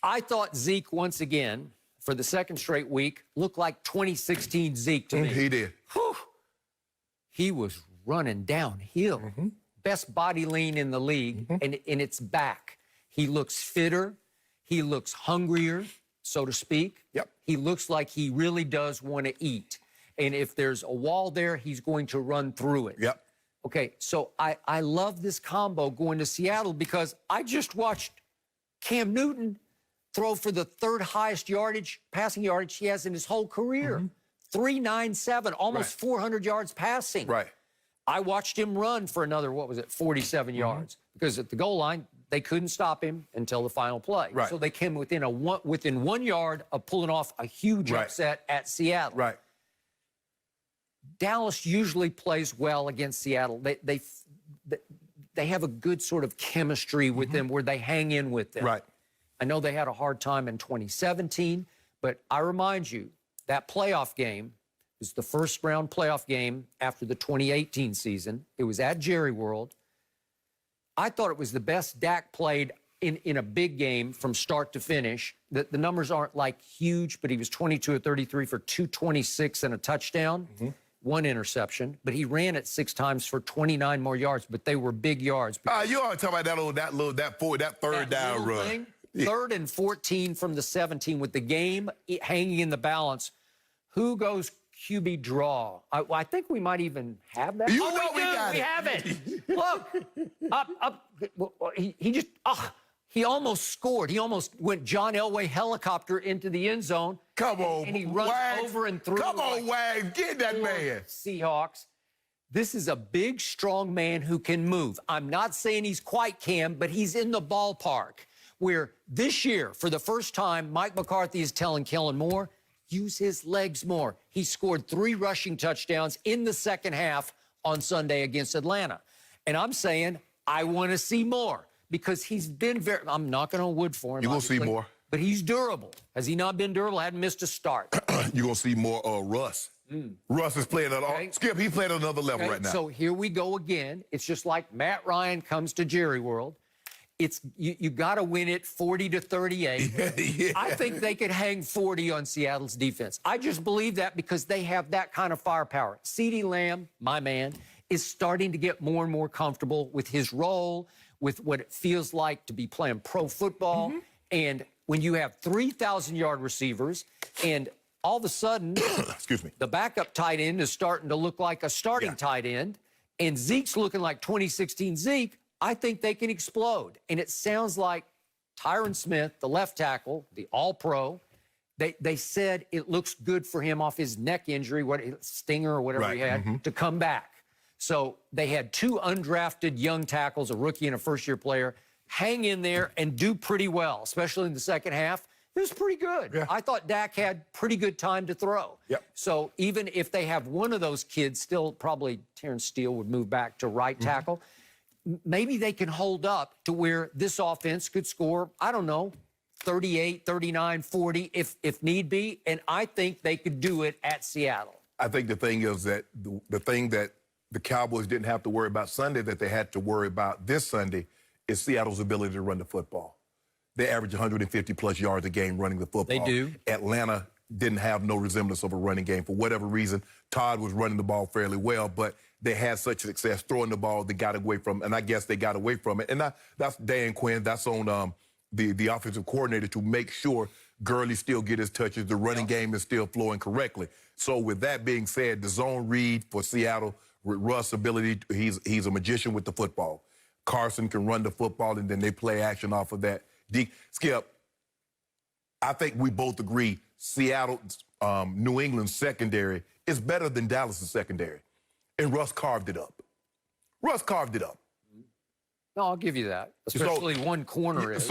I thought Zeke, once again, for the second straight week, looked like 2016 Zeke to me. He did. Whew. He was running downhill. Best body lean in the league, and it's back. He looks fitter. He looks hungrier, so to speak. He looks like he really does want to eat. And if there's a wall there, he's going to run through it. Okay, so I love this combo going to Seattle, because I just watched Cam Newton throw for the 3rd highest passing yardage he has in his whole career. 397, almost 400 yards passing. I watched him run for another, 47 yards, because at the goal line, they couldn't stop him until the final play. So they came within 1 yard of pulling off a huge upset at Seattle. Dallas usually plays well against Seattle. They have a good sort of chemistry with them, where they hang in with them. I know they had a hard time in 2017, but I remind you, that playoff game was the first round playoff game after the 2018 season. It was at Jerry World. I thought it was the best Dak played in a big game from start to finish. The numbers aren't like huge, but he was 22 of 33 for 226 and a touchdown, 1 interception. But he ran it 6 times for 29 more yards, but they were big yards. You always talk about that third down run. Thing, 3rd and 14 from the 17 with the game hanging in the balance. Who goes QB draw? I think we might even have that. We got it. We have it. Look, up. He almost scored. He almost went John Elway helicopter into the end zone. Come on, and he runs over and through. Come on, Wags, get that man. Seahawks. This is a big, strong man who can move. I'm not saying he's quite Cam, but he's in the ballpark, where this year, for the first time, Mike McCarthy is telling Kellen Moore, use his legs more. He scored 3 rushing touchdowns in the second half on Sunday against Atlanta. And I'm saying I want to see more, because he's been I'm knocking on wood for him. You're going to see more. But he's durable. Has he not been durable? Hadn't missed a start. You're going to see more Russ. Russ is playing at Skip, he's playing at another level right now. So here we go again. It's just like Matt Ryan comes to Jerry World. It's you got to win it 40-38. I think they could hang 40 on Seattle's defense. I just believe that, because they have that kind of firepower. CeeDee Lamb, my man, is starting to get more and more comfortable with his role, with what it feels like to be playing pro football. And when you have 3,000-yard receivers and all of a sudden, excuse me, the backup tight end is starting to look like a starting tight end, and Zeke's looking like 2016 Zeke, I think they can explode. And it sounds like Tyron Smith, the left tackle, the all-pro, they said it looks good for him off his neck injury, stinger or whatever he had, to come back. So they had 2 undrafted young tackles, a rookie and a first-year player, hang in there and do pretty well, especially in the second half. It was pretty good. Yeah. I thought Dak had pretty good time to throw. Yep. So even if they have one of those kids, still probably Terrence Steele would move back to right tackle, maybe they can hold up to where this offense could score, I don't know, 38, 39, 40 if need be. And I think they could do it at Seattle. I think the thing is that the thing that the Cowboys didn't have to worry about Sunday that they had to worry about this Sunday is Seattle's ability to run the football. They average 150-plus yards a game running the football. They do. Atlanta didn't have no resemblance of a running game. For whatever reason, Todd was running the ball fairly well, but they had such success throwing the ball, they got away from it, and I guess they got away from it. And that's Dan Quinn. That's on the offensive coordinator to make sure Gurley still get his touches, the running game is still flowing correctly. So with that being said, the zone read for Seattle, with Russ' ability, he's a magician with the football. Carson can run the football, and then they play action off of that. Skip, I think we both agree Seattle's New England secondary is better than Dallas' secondary. And Russ carved it up. Russ carved it up. No, I'll give you that. Especially one corner is.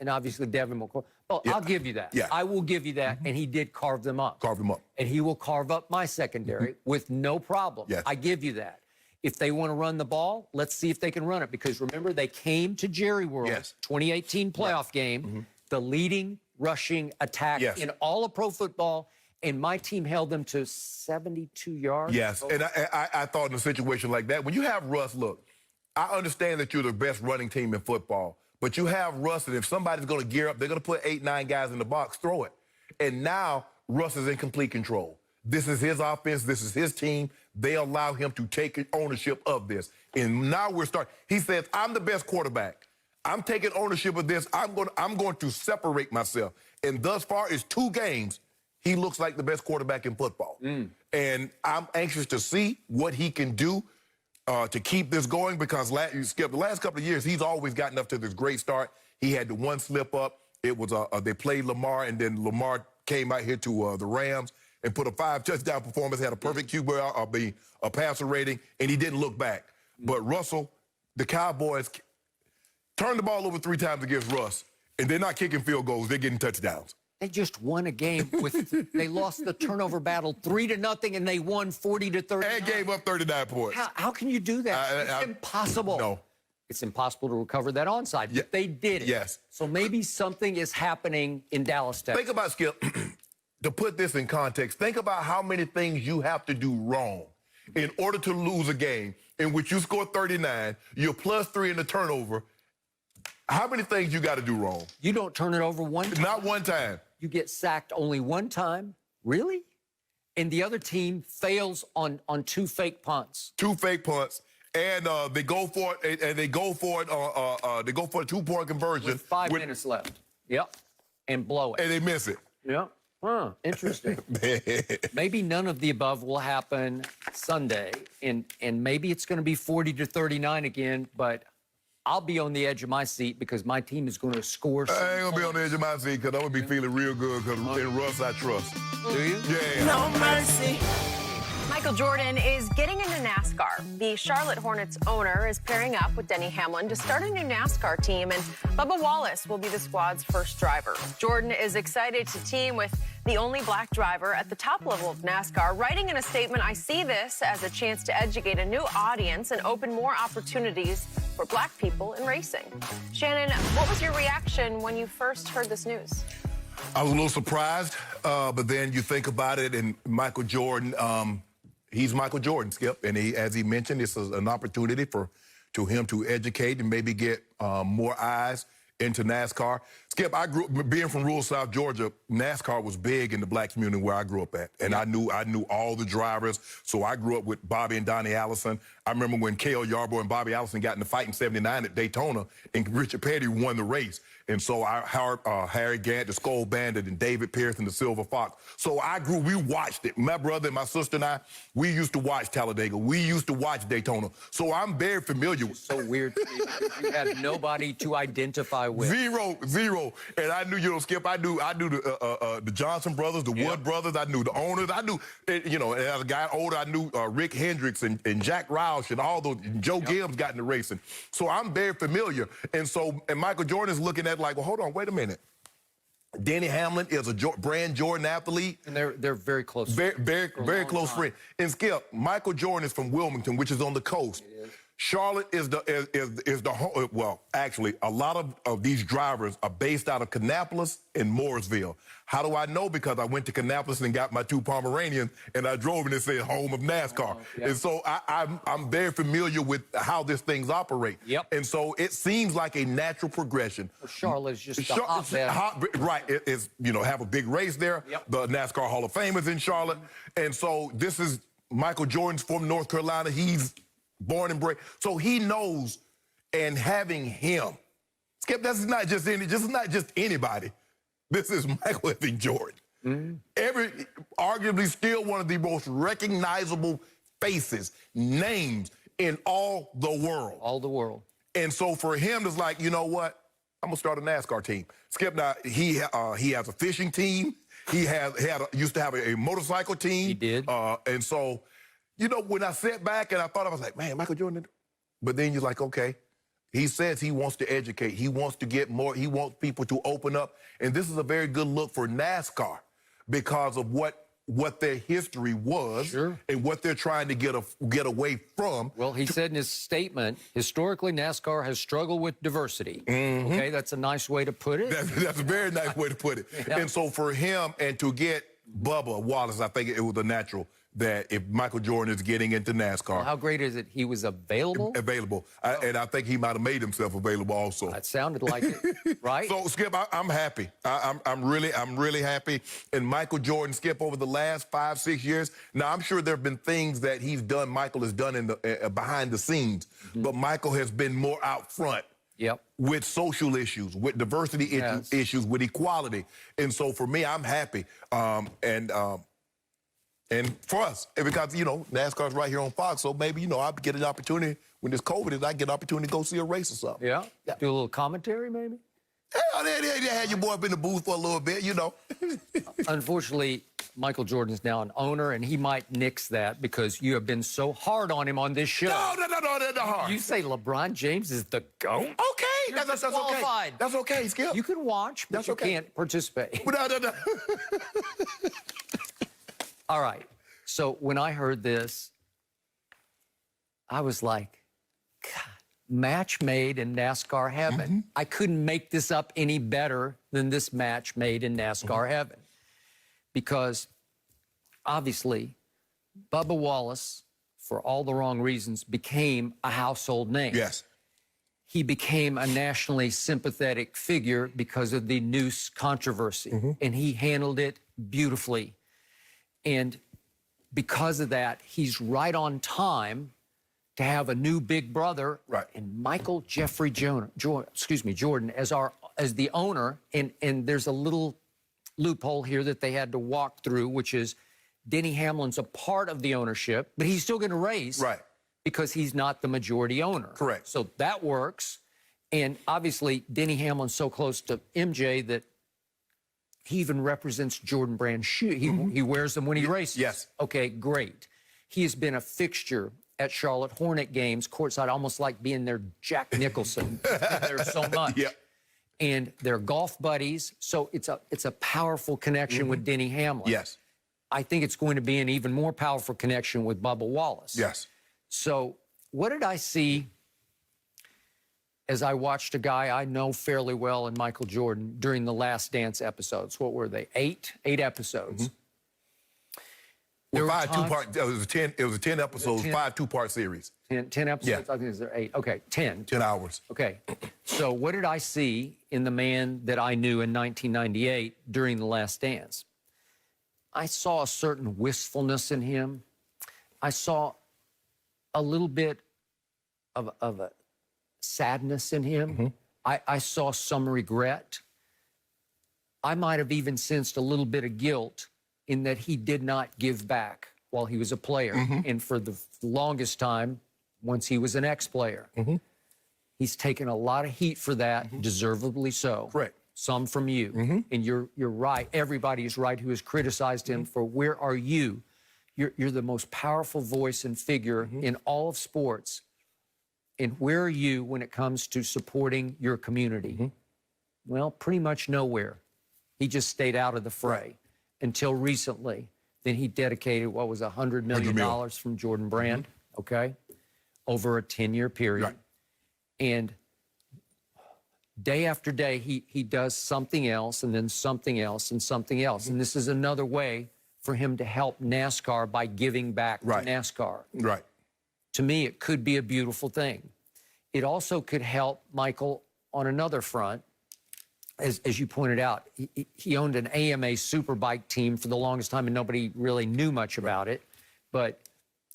And obviously Devin McCoy. Well, I'll give you that. Yeah. I will give you that. And he did carve them up. Carve them up. And he will carve up my secondary with no problem. Yes. I give you that. If they want to run the ball, let's see if they can run it. Because remember, they came to Jerry World, 2018 playoff game, the leading rushing attack in all of pro football, and my team held them to 72 yards. Yes, and I thought in a situation like that, when you have Russ, look, I understand that you're the best running team in football, but you have Russ, and if somebody's going to gear up, they're going to put 8, 9 guys in the box, throw it. And now Russ is in complete control. This is his offense. This is his team. They allow him to take ownership of this. And now we're starting. He says, I'm the best quarterback. I'm taking ownership of this. I'm going to separate myself. And thus far, it's 2 games. He looks like the best quarterback in football. And I'm anxious to see what he can do to keep this going because the last couple of years, he's always gotten up to this great start. He had the one slip up. It was they played Lamar, and then Lamar came out here to the Rams and put a 5-touchdown performance, had a perfect QB, a passer rating, and he didn't look back. But Russell, the Cowboys turned the ball over 3 times against Russ, and they're not kicking field goals. They're getting touchdowns. They just won a game with they lost the turnover battle 3-0, and they won 40-39. And gave up 39 points. How can you do that? It's impossible. No. It's impossible to recover that onside. But they did it. Yes. So maybe something is happening in Dallas, Texas. Think about, Skip, to put this in context, think about how many things you have to do wrong in order to lose a game in which you score 39, you're +3 in the turnover. How many things you got to do wrong? You don't turn it over one time. Not one time. You get sacked only one time? Really? And the other team fails on 2 fake punts. 2 fake punts. And they go for it, and they go for it. They go for a 2-point conversion with 5 minutes left. Yep, and blow it. And they miss it. Yep. Huh. Interesting. Maybe none of the above will happen Sunday, and maybe it's going to be 40-39 again. But I'll be on the edge of my seat because my team is going to score. I ain't gonna be on the edge of my seat because I'm gonna be feeling real good because in Russ I trust. Do you? Yeah. No mercy. Michael Jordan is getting into NASCAR. The Charlotte Hornets owner is pairing up with Denny Hamlin to start a new NASCAR team, and Bubba Wallace will be the squad's first driver. Jordan is excited to team with the only black driver at the top level of NASCAR, writing in a statement, "I see this as a chance to educate a new audience and open more opportunities for black people in racing." Shannon, what was your reaction when you first heard this news? I was a little surprised, but then you think about it, and Michael Jordan, he's Michael Jordan, Skip, and as he mentioned, this is an opportunity for him to educate and maybe get more eyes into NASCAR. Skip, I grew up, being from rural South Georgia, NASCAR was big in the black community where I grew up at. And I knew all the drivers. So I grew up with Bobby and Donnie Allison. I remember when Cale Yarborough and Bobby Allison got in the fight in '79 at Daytona, and Richard Petty won the race. And so Harry Gant, the Skull Bandit, and David Pearson, the Silver Fox. So we watched it. My brother and my sister and I, we used to watch Talladega. We used to watch Daytona. So I'm very familiar with it. So weird to me because you have nobody to identify with. Zero. And I knew, Skip, I knew the Johnson brothers, the Wood brothers. I knew the owners. I knew, and as I got older, I knew Rick Hendricks and Jack Roush and all those. Joe Gibbs got into racing. So I'm very familiar. And Michael Jordan is looking at like, well, hold on, wait a minute. Denny Hamlin is a brand Jordan athlete. And they're very close. Very close friend. And Skip, Michael Jordan is from Wilmington, which is on the coast. Charlotte is the home. Well, actually, a lot of these drivers are based out of Kannapolis and Mooresville. How do I know? Because I went to Kannapolis and got my 2 Pomeranians, and I drove and it said home of NASCAR. And so I'm very familiar with how this things operate. And so it seems like a natural progression. Well, Charlotte is just a hotbed. Right. It's, have a big race there. The NASCAR Hall of Fame is in Charlotte. And so this is Michael Jordan's from North Carolina. He's born and bred. So he knows, and having him, Skip, this is not just anybody. This is Michael F. Jordan. Arguably still one of the most recognizable faces, names in all the world. All the world. And so for him, it's like, you know what? I'm gonna start a NASCAR team. Skip, now he has a fishing team. He used to have a motorcycle team. He did. And so, when I sat back and I thought, I was like, man, Michael Jordan. But then you're like, okay. He says he wants to educate. He wants to get more. He wants people to open up. And this is a very good look for NASCAR because of what their history was and what they're trying to get away from. Well, he said in his statement, historically, NASCAR has struggled with diversity. Okay, that's a nice way to put it. That's a very nice way to put it. And so for him and to get Bubba Wallace, I think it was a natural that if Michael Jordan is getting into NASCAR. Well, how great is it he was available? And I think he might have made himself available also. That sounded like it, right? So, Skip, I'm happy. I'm really happy. And Michael Jordan, Skip, over the last 5-6 years, now I'm sure there have been things that Michael has done in the behind the scenes, but Michael has been more out front. With social issues, with diversity issues, with equality. And so for me, I'm happy. And for us, because, NASCAR's right here on Fox, so maybe, I'll get an opportunity when this COVID is, I get an opportunity to go see a race or something. Do a little commentary, maybe? Hell, they had your boy up in the booth for a little bit, Unfortunately, Michael Jordan's now an owner, and he might nix that because you have been so hard on him on this show. No, they're hard. You say LeBron James is the GOAT? Okay, that's okay. That's okay, Skip. You can watch, but you can't participate. No. All right. So when I heard this, I was like, God, match made in NASCAR heaven. I couldn't make this up any better than this match made in NASCAR heaven. Because obviously, Bubba Wallace, for all the wrong reasons, became a household name. Yes. He became a nationally sympathetic figure because of the noose controversy. And he handled it beautifully. And because of that, he's right on time to have a new big brother. And Michael Jeffrey Jordan as the owner. And there's a little loophole here that they had to walk through, which is Denny Hamlin's a part of the ownership, but he's still going to race because he's not the majority owner. So that works. And obviously, Denny Hamlin's so close to MJ that he even represents Jordan Brand shoes. He wears them when he races. Okay, great. He has been a fixture at Charlotte Hornet games, courtside, almost like being their Jack Nicholson. There's so much. And they're golf buddies. So it's a powerful connection with Denny Hamlin. I think it's going to be an even more powerful connection with Bubba Wallace. So what did I see as I watched a guy I know fairly well in Michael Jordan during the Last Dance episodes? What were they? 8 episodes. Well, There were five times- two-part. It was a 10 episodes, 10 5 two-part series. 10 episodes? Yeah. I think is there 8. Okay, 10. 10 hours. Okay, so what did I see in the man that I knew in 1998 during The Last Dance? I saw a certain wistfulness in him. I saw a little bit of a sadness in him. Mm-hmm. I saw some regret. I might have even sensed a little bit of guilt in that he did not give back while he was a player. Mm-hmm. And for the longest time, once he was an ex-player. Mm-hmm. He's taken a lot of heat for that, deservedly so. Correct. Some from you. And you're right. Everybody is right who has criticized him for where are you? You're the most powerful voice and figure in all of sports. And where are you when it comes to supporting your community? Well, pretty much nowhere. He just stayed out of the fray until recently. Then he dedicated, what was $100 million from Jordan Brand, okay, over a 10-year period. Right. And day after day, he does something else and then something else and something else. And this is another way for him to help NASCAR by giving back to NASCAR. Right. To me, it could be a beautiful thing. It also could help Michael on another front. As you pointed out, he owned an AMA Superbike team for the longest time, and nobody really knew much about it. But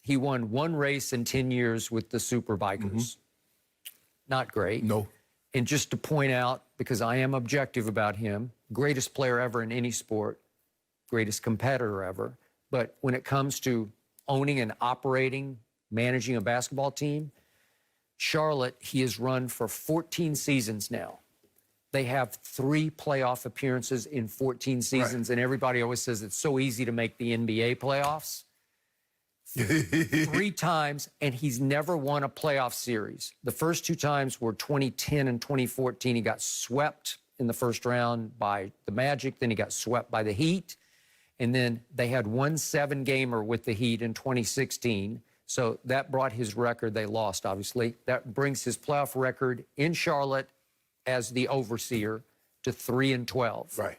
he won one race in 10 years with the Superbikers. Not great. No. And just to point out, because I am objective about him, greatest player ever in any sport, greatest competitor ever. But when it comes to owning and operating, managing a basketball team, Charlotte, he has run for 14 seasons now. They have 3 playoff appearances in 14 seasons, and everybody always says it's so easy to make the NBA playoffs. 3 times, and he's never won a playoff series. The first 2 times were 2010 and 2014. He got swept in the first round by the Magic, then he got swept by the Heat, and then they had one 7-gamer with the Heat in 2016. So that brought his record. They lost, obviously. That brings his playoff record in Charlotte as the overseer to 3-12. Right.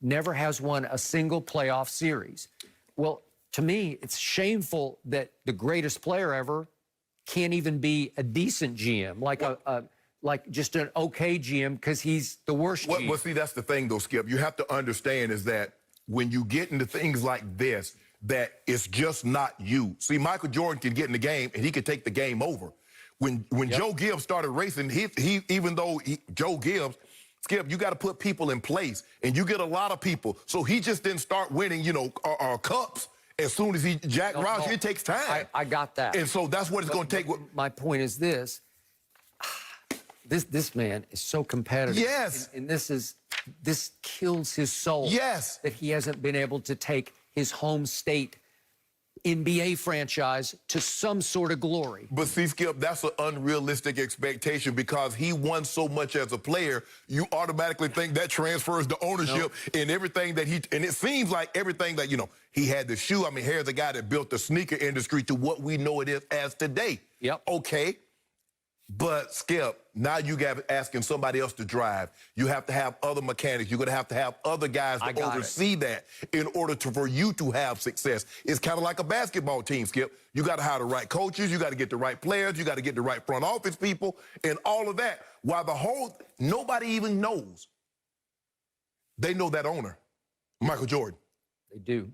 Never has won a single playoff series. Well, to me, it's shameful that the greatest player ever can't even be a decent GM, like just an okay GM, because he's the worst GM. Well, see, that's the thing, though, Skip. You have to understand is that when you get into things like this, that it's just not you. See, Michael Jordan can get in the game, and he can take the game over. When Joe Gibbs started racing, Joe Gibbs, Skip, you got to put people in place, and you get a lot of people. So he just didn't start winning, cups as soon as Jack Roush. It takes time. I got that. And so that's what it's going to take. My point is this. This man is so competitive. Yes. And this kills his soul. Yes. That he hasn't been able to take his home state NBA franchise to some sort of glory. But see, Skip, that's an unrealistic expectation because he won so much as a player, you automatically think that transfers to ownership and everything that and it seems like everything that, he had the shoe. I mean, here's a guy that built the sneaker industry to what we know it is as today. Yep. Okay. But, Skip, now you got asking somebody else to drive. You have to have other mechanics. You're going to have other guys to oversee that in order for you to have success. It's kind of like a basketball team, Skip. You got to hire the right coaches. You got to get the right players. You got to get the right front office people and all of that. While nobody even knows. They know that owner, Michael Jordan. They do.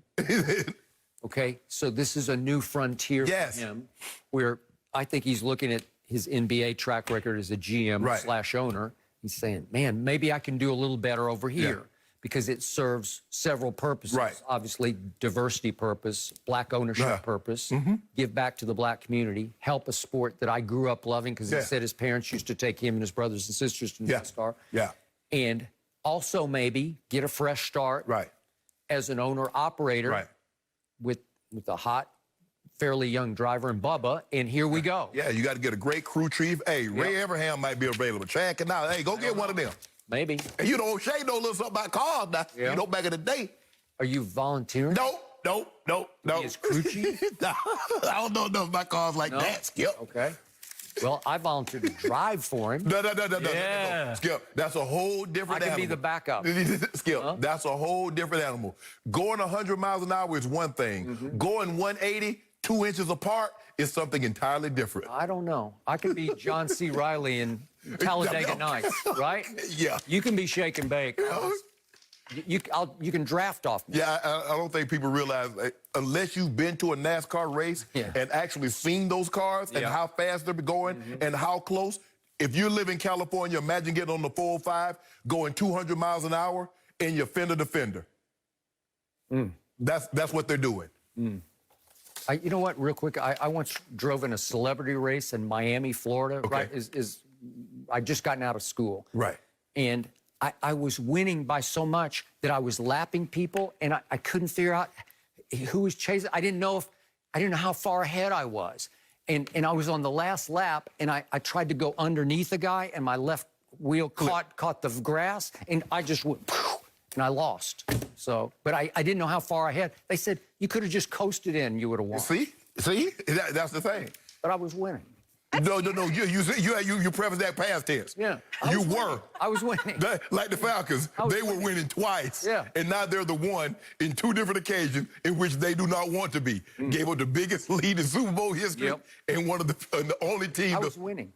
Okay, so this is a new frontier for him where I think he's looking at his NBA track record as a GM / owner. He's saying, man, maybe I can do a little better over here because it serves several purposes. Right. Obviously, diversity purpose, black ownership purpose, give back to the black community, help a sport that I grew up loving because he said his parents used to take him and his brothers and sisters to NASCAR. Yeah. And also maybe get a fresh start as an owner-operator with a hot, fairly young driver in Bubba, and here we go. Yeah, you got to get a great crew chief. Hey, Ray Abraham might be available. Chad Canal, hey, go get one of them. Maybe. And Shay know a little something about cars now. Back in the day. Are you volunteering? No. He is crew chief? I don't know enough about cars like that, Skip. Okay. Well, I volunteered to drive for him. No. Yeah. Skip, that's a whole different I animal. can be the backup. Skip, that's a whole different animal. Going 100 miles an hour is one thing. Going 180, 2 inches apart, is something entirely different. I don't know. I could be John C. Reilly in Talladega Nights, right? Yeah. You can be shake and bake. You can draft off me. Yeah, I don't think people realize, unless you've been to a NASCAR race and actually seen those cars and how fast they're going and how close. If you live in California, imagine getting on the 405, going 200 miles an hour, and you're fender to fender. That's what they're doing. You know what, real quick, I once drove in a celebrity race in Miami, Florida, right? I just gotten out of school. Right. And I was winning by so much that I was lapping people, and I couldn't figure out who was chasing. I didn't know how far ahead I was. And I was on the last lap, and I tried to go underneath a guy, and my left wheel caught the grass, and I just went, and I lost. So, but I didn't know how far ahead. They said, you could have just coasted in, you would have won. See? That's the thing. But I was winning. No. You preface that past tense. Yeah. You were. I was winning. Like the Falcons, they were winning twice. Yeah. And now they're the one in 2 different occasions in which they do not want to be. Gave up the biggest lead in Super Bowl history and one of the only team. I was winning.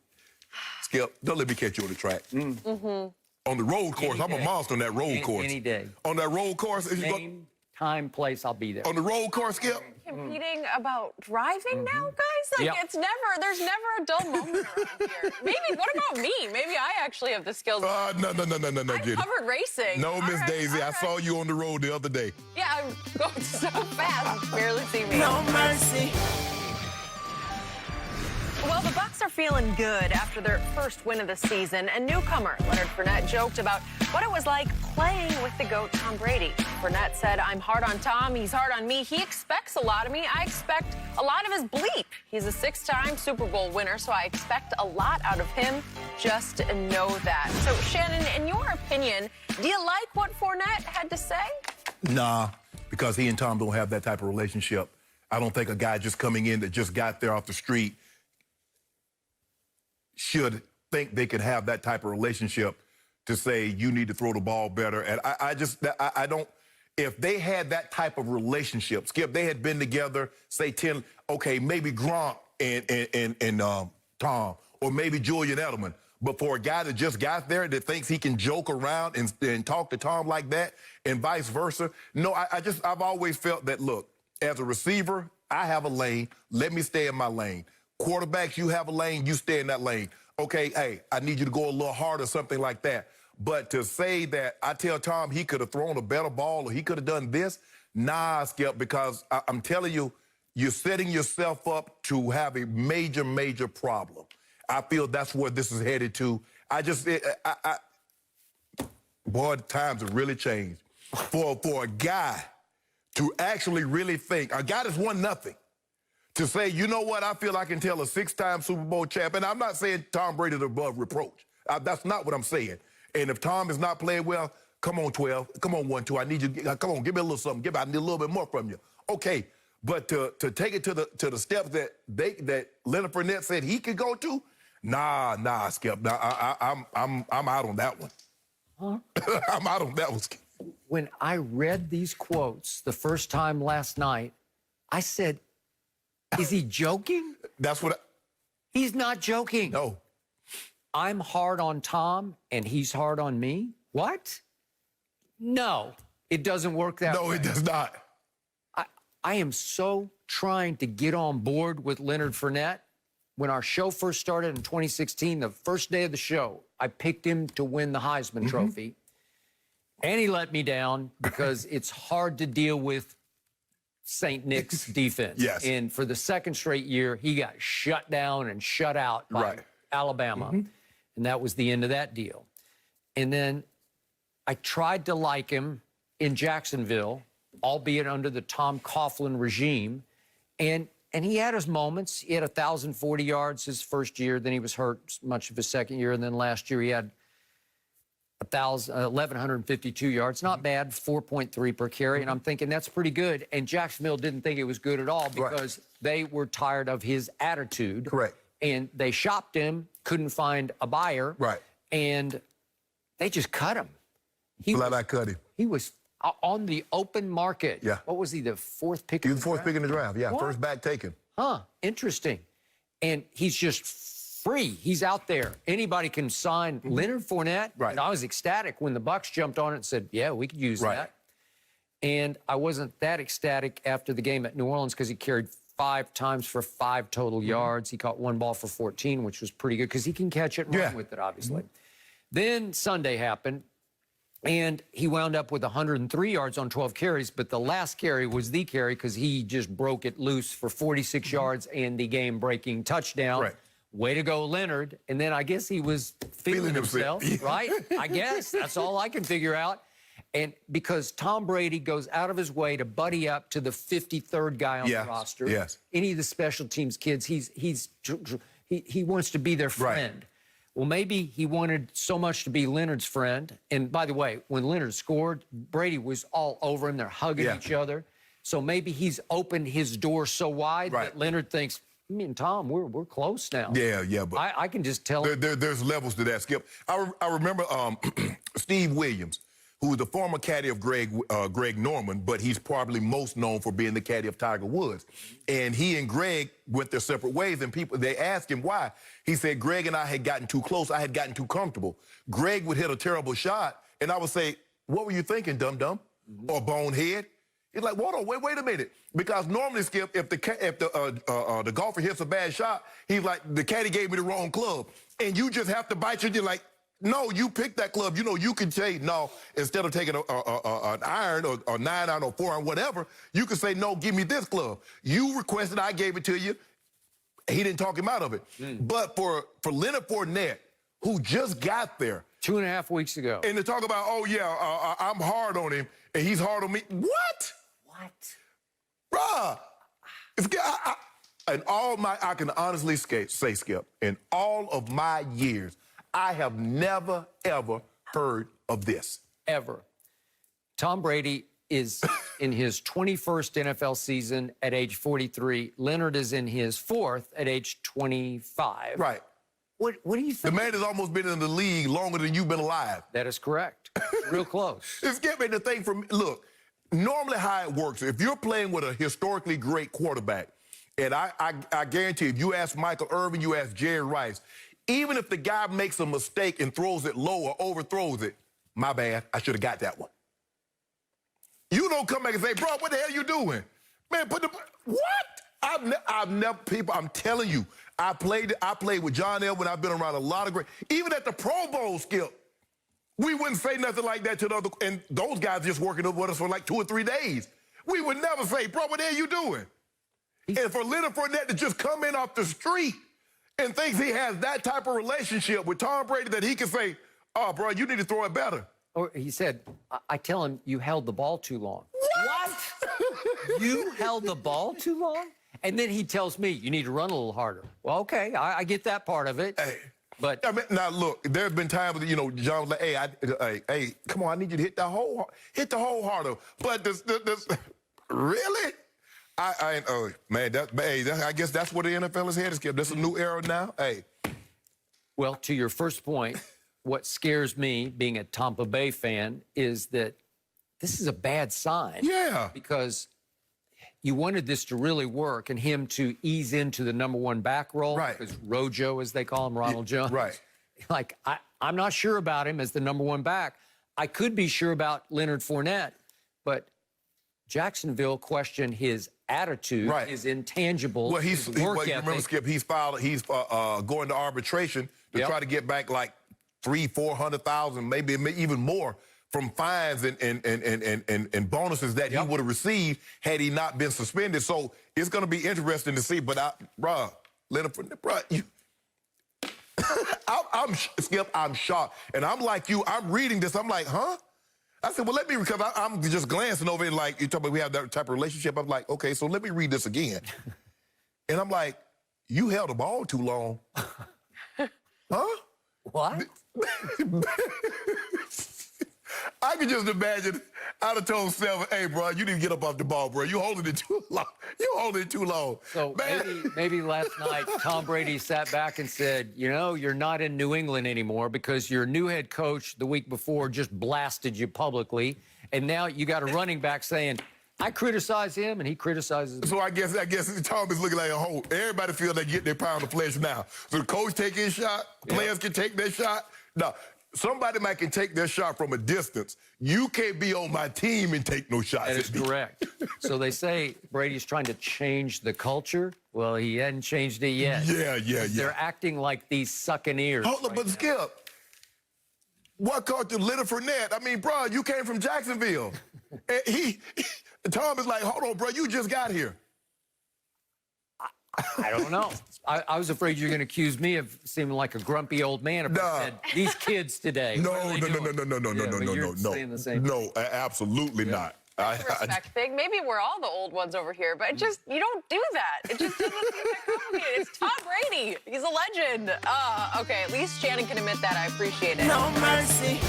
Skip, don't let me catch you on the track. On the road course, I'm a monster on that road course. Any day. On that road course, Name, time, place, I'll be there. on the road course, Skip. Competing about driving now, guys? Like, there's never a dull moment around here. Maybe, what about me? Maybe I actually have the skills. No, I Judy. covered racing. No, Miss Daisy, I all right. saw you on the road the other day. Yeah, I'm going so fast, you can barely see me. No mercy. Well, the Bucs are feeling good after their first win of the season, and newcomer Leonard Fournette joked about what it was like playing with the GOAT Tom Brady. Fournette said, I'm hard on Tom, he's hard on me, he expects a lot of me, I expect a lot of his bleep. He's a 6-time Super Bowl winner, so I expect a lot out of him. Just know that. So, Shannon, in your opinion, do you like what Fournette had to say? Nah, because he and Tom don't have that type of relationship. I don't think a guy just coming in that just got there off the street should think they could have that type of relationship to say you need to throw the ball better. And I don't, if they had that type of relationship, Skip, they had been together, say 10, okay, maybe Gronk and Tom, or maybe Julian Edelman. But for a guy that just got there that thinks he can joke around and talk to Tom like that and vice versa, no, I've always felt that, look, as a receiver, I have a lane, let me stay in my lane. Quarterbacks, you have a lane, you stay in that lane. Okay, hey, I need you to go a little harder, something like that. But to say that I tell Tom he could have thrown a better ball or he could have done this, nah, Skip, because I'm telling you, you're setting yourself up to have a major, major problem. I feel that's where this is headed to. Boy, the times have really changed. For a guy to actually really think, a guy that's won nothing, to say, you know what, I feel I can tell a 6-time Super Bowl champ, and I'm not saying Tom Brady is above reproach. That's not what I'm saying. And if Tom is not playing well, come on, 12. Come on, 1-2. I need you. Come on, give me a little something. I need a little bit more from you. Okay, but to take it to the steps that Leonard Fournette said he could go to, nah, Skip. Nah, I'm out on that one. Huh? I'm out on that one, Skip. When I read these quotes the first time last night, I said, is he joking? That's what He's not joking. No. I'm hard on Tom, and he's hard on me? What? No, it doesn't work that way. No, it does not. I am so trying to get on board with Leonard Fournette. When our show first started in 2016, the first day of the show, I picked him to win the Heisman Trophy. And he let me down because it's hard to deal with St. Nick's defense. Yes. And for the second straight year, he got shut down and shut out by Alabama. And that was the end of that deal. And then I tried to like him in Jacksonville, albeit under the Tom Coughlin regime. And he had his moments. He had 1,040 yards his first year. Then he was hurt much of his second year. And then last year he had 1,152 yards. Not bad, 4.3 per carry. And I'm thinking that's pretty good. And Jacksonville didn't think it was good at all because they were tired of his attitude. Correct. and they shopped him, couldn't find a buyer. Right. And they just cut him. I cut him. He was on the open market. Yeah. What was he, the fourth pick? He was the fourth pick in the draft. Yeah, What? first back taken. Huh, interesting. And he's just free. He's out there. Anybody can sign Leonard Fournette. Right. And I was ecstatic when the Bucs jumped on it and said, yeah, we could use Right. that. And I wasn't that ecstatic after the game at New Orleans because he carried 5 times for 5 total yards. He caught 1 ball for 14, which was pretty good because he can catch it and run with it, obviously. Then Sunday happened, and he wound up with 103 yards on 12 carries, but the last carry was the carry because he just broke it loose for 46 yards and the game-breaking touchdown. Right. Way to go, Leonard. And then I guess he was feeling himself, right? I guess. That's all I can figure out. And because Tom Brady goes out of his way to buddy up to the 53rd guy on the roster. Yes. Any of the special teams kids, he wants to be their friend. Right. Well, maybe he wanted so much to be Leonard's friend. And by the way, when Leonard scored, Brady was all over him. They're hugging each other. So maybe he's opened his door so wide that Leonard thinks, me and Tom, we're close now. Yeah, but I can just tell. There's levels to that, Skip. I remember Steve Williams, who was the former caddy of Greg Norman, but he's probably most known for being the caddy of Tiger Woods. And he and Greg went their separate ways, and they asked him why. He said, Greg and I had gotten too close. I had gotten too comfortable. Greg would hit a terrible shot, and I would say, what were you thinking, dum-dum? Or bonehead? He's like, wait a minute. Because normally, Skip, if the golfer hits a bad shot, he's like, the caddy gave me the wrong club. And you just have to bite your, you're like, no, you picked that club. You know, you can say, no, instead of taking an iron or 9-iron or 4-iron, whatever, you can say, no, give me this club. You requested, I gave it to you. He didn't talk him out of it. But for Leonard Fournette, who just got there. 2.5 weeks ago. And to talk about, oh, yeah, I'm hard on him, and he's hard on me. What? Bruh. I can honestly say, Skip, in all of my years, I have never, ever heard of this. Ever. Tom Brady is in his 21st NFL season at age 43. Leonard is in his 4th at age 25. Right. What do you think? The man has almost been in the league longer than you've been alive. That is correct. Real close. It's getting the thing from, look, normally how it works, if you're playing with a historically great quarterback, and I guarantee if you ask Michael Irvin, you ask Jerry Rice, even if the guy makes a mistake and throws it low or overthrows it, my bad, I should have got that one. You don't come back and say, bro, what the hell you doing? Man, what? I've never, people, I'm telling you, I played with John Elway. I've been around a lot of great, even at the Pro Bowl, Skip, we wouldn't say nothing like that to the other, and those guys just working with us for like 2 or 3 days. We would never say, bro, what the hell you doing? And for Leonard Fournette to just come in off the street and thinks he has that type of relationship with Tom Brady that he can say, oh, bro, you need to throw it better. Or he said, I tell him, you held the ball too long. What? You held the ball too long? And then he tells me, you need to run a little harder. Well, okay, I get that part of it. Hey, but I mean, now, look, there have been times, you know, John was like, hey, come on, I need you to hit the hole harder. But this really? Man, I guess that's what the NFL is headed, Skip. This is a new era now. Hey. Well, to your first point, what scares me, being a Tampa Bay fan, is that this is a bad sign. Yeah. Because you wanted this to really work and him to ease into the #1 back role. Right. Because Rojo, as they call him, Ronald Jones. Right. Like, I'm not sure about him as the #1 back. I could be sure about Leonard Fournette, but Jacksonville questioned his attitude, his intangibles, well, his work ethic. Remember, Skip, he's going to arbitration to try to get back like 300,000-400,000, maybe even more from fines and bonuses that he would have received had he not been suspended. So it's going to be interesting to see. But, Leonard Fournette, Skip, I'm shocked. And I'm like you, I'm reading this, I'm like, huh? I said, well, let me, because I'm just glancing over it like, you talk about we have that type of relationship. I'm like, okay, so let me read this again. And I'm like, you held the ball too long. Huh? What? I can just imagine I'd have told Seven, hey, bro, you need to get up off the ball, bro. You holding it too long. You holding it too long. So maybe last night Tom Brady sat back and said, you know, you're not in New England anymore because your new head coach the week before just blasted you publicly, and now you got a running back saying, I criticize him, and he criticizes me. So I guess Tom is looking like a whole. Everybody feels they get their pound of flesh now. So the coach take his shot, players can take their shot. No, somebody might can take their shot from a distance. You can't be on my team and take no shots. That is correct. So they say Brady's trying to change the culture. Well, he hadn't changed it yet. Yeah. They're acting like these sucking ears. Hold up, but Skip, what culture? Leonard Fournette. I mean, bro, you came from Jacksonville. And Tom is like, hold on, bro, you just got here. I don't know. I was afraid you were going to accuse me of seeming like a grumpy old man if I said, these kids today. No, absolutely not. Respect thing. Maybe we're all the old ones over here, but you don't do that. It just doesn't seem that complicated. It's Tom Brady. He's a legend. Okay, at least Shannon can admit that. I appreciate it. No mercy.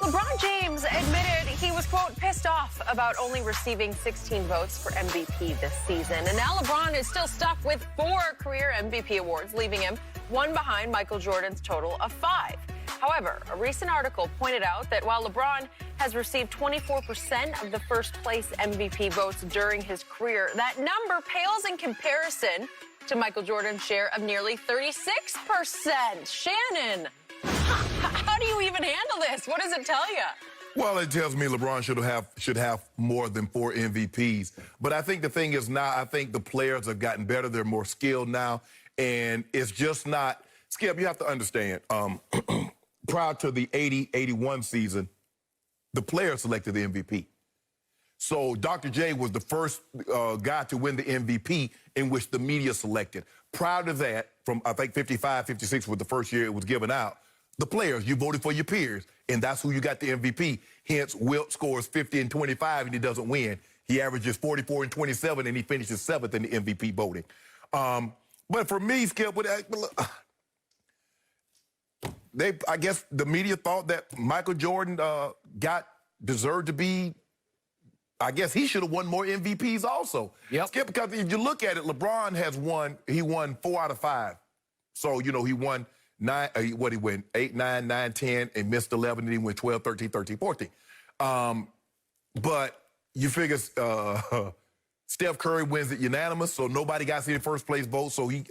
LeBron James admitted he was, quote, pissed off about only receiving 16 votes for MVP this season. And now LeBron is still stuck with 4 career MVP awards, leaving him one behind Michael Jordan's total of 5. However, a recent article pointed out that while LeBron has received 24% of the first-place MVP votes during his career, that number pales in comparison to Michael Jordan's share of nearly 36%. Shannon, how do you even handle this? What does it tell you? Well, it tells me LeBron should have more than 4 MVPs. But I think the thing is now, I think the players have gotten better. They're more skilled now. And it's just not... Skip, you have to understand, prior to the 80-81 season, the players selected the MVP. So Dr. J was the first guy to win the MVP in which the media selected. Prior to that, from I think 55, 56 was the first year it was given out, the players, you voted for your peers, and that's who you got the MVP. Hence, Wilt scores 50 and 25, and he doesn't win. He averages 44 and 27, and he finishes 7th in the MVP voting. But for me, Skip, I guess the media thought that Michael Jordan deserved to be. I guess he should have won more MVPs also. Yep. Skip, because if you look at it, LeBron has won. He won 4 out of 5. So he won. 9, he went 8, 9, 9, 10, and missed 11, and he went 12, 13, 13, 14. But you figure Steph Curry wins it unanimous, so nobody got to see the first place vote, so he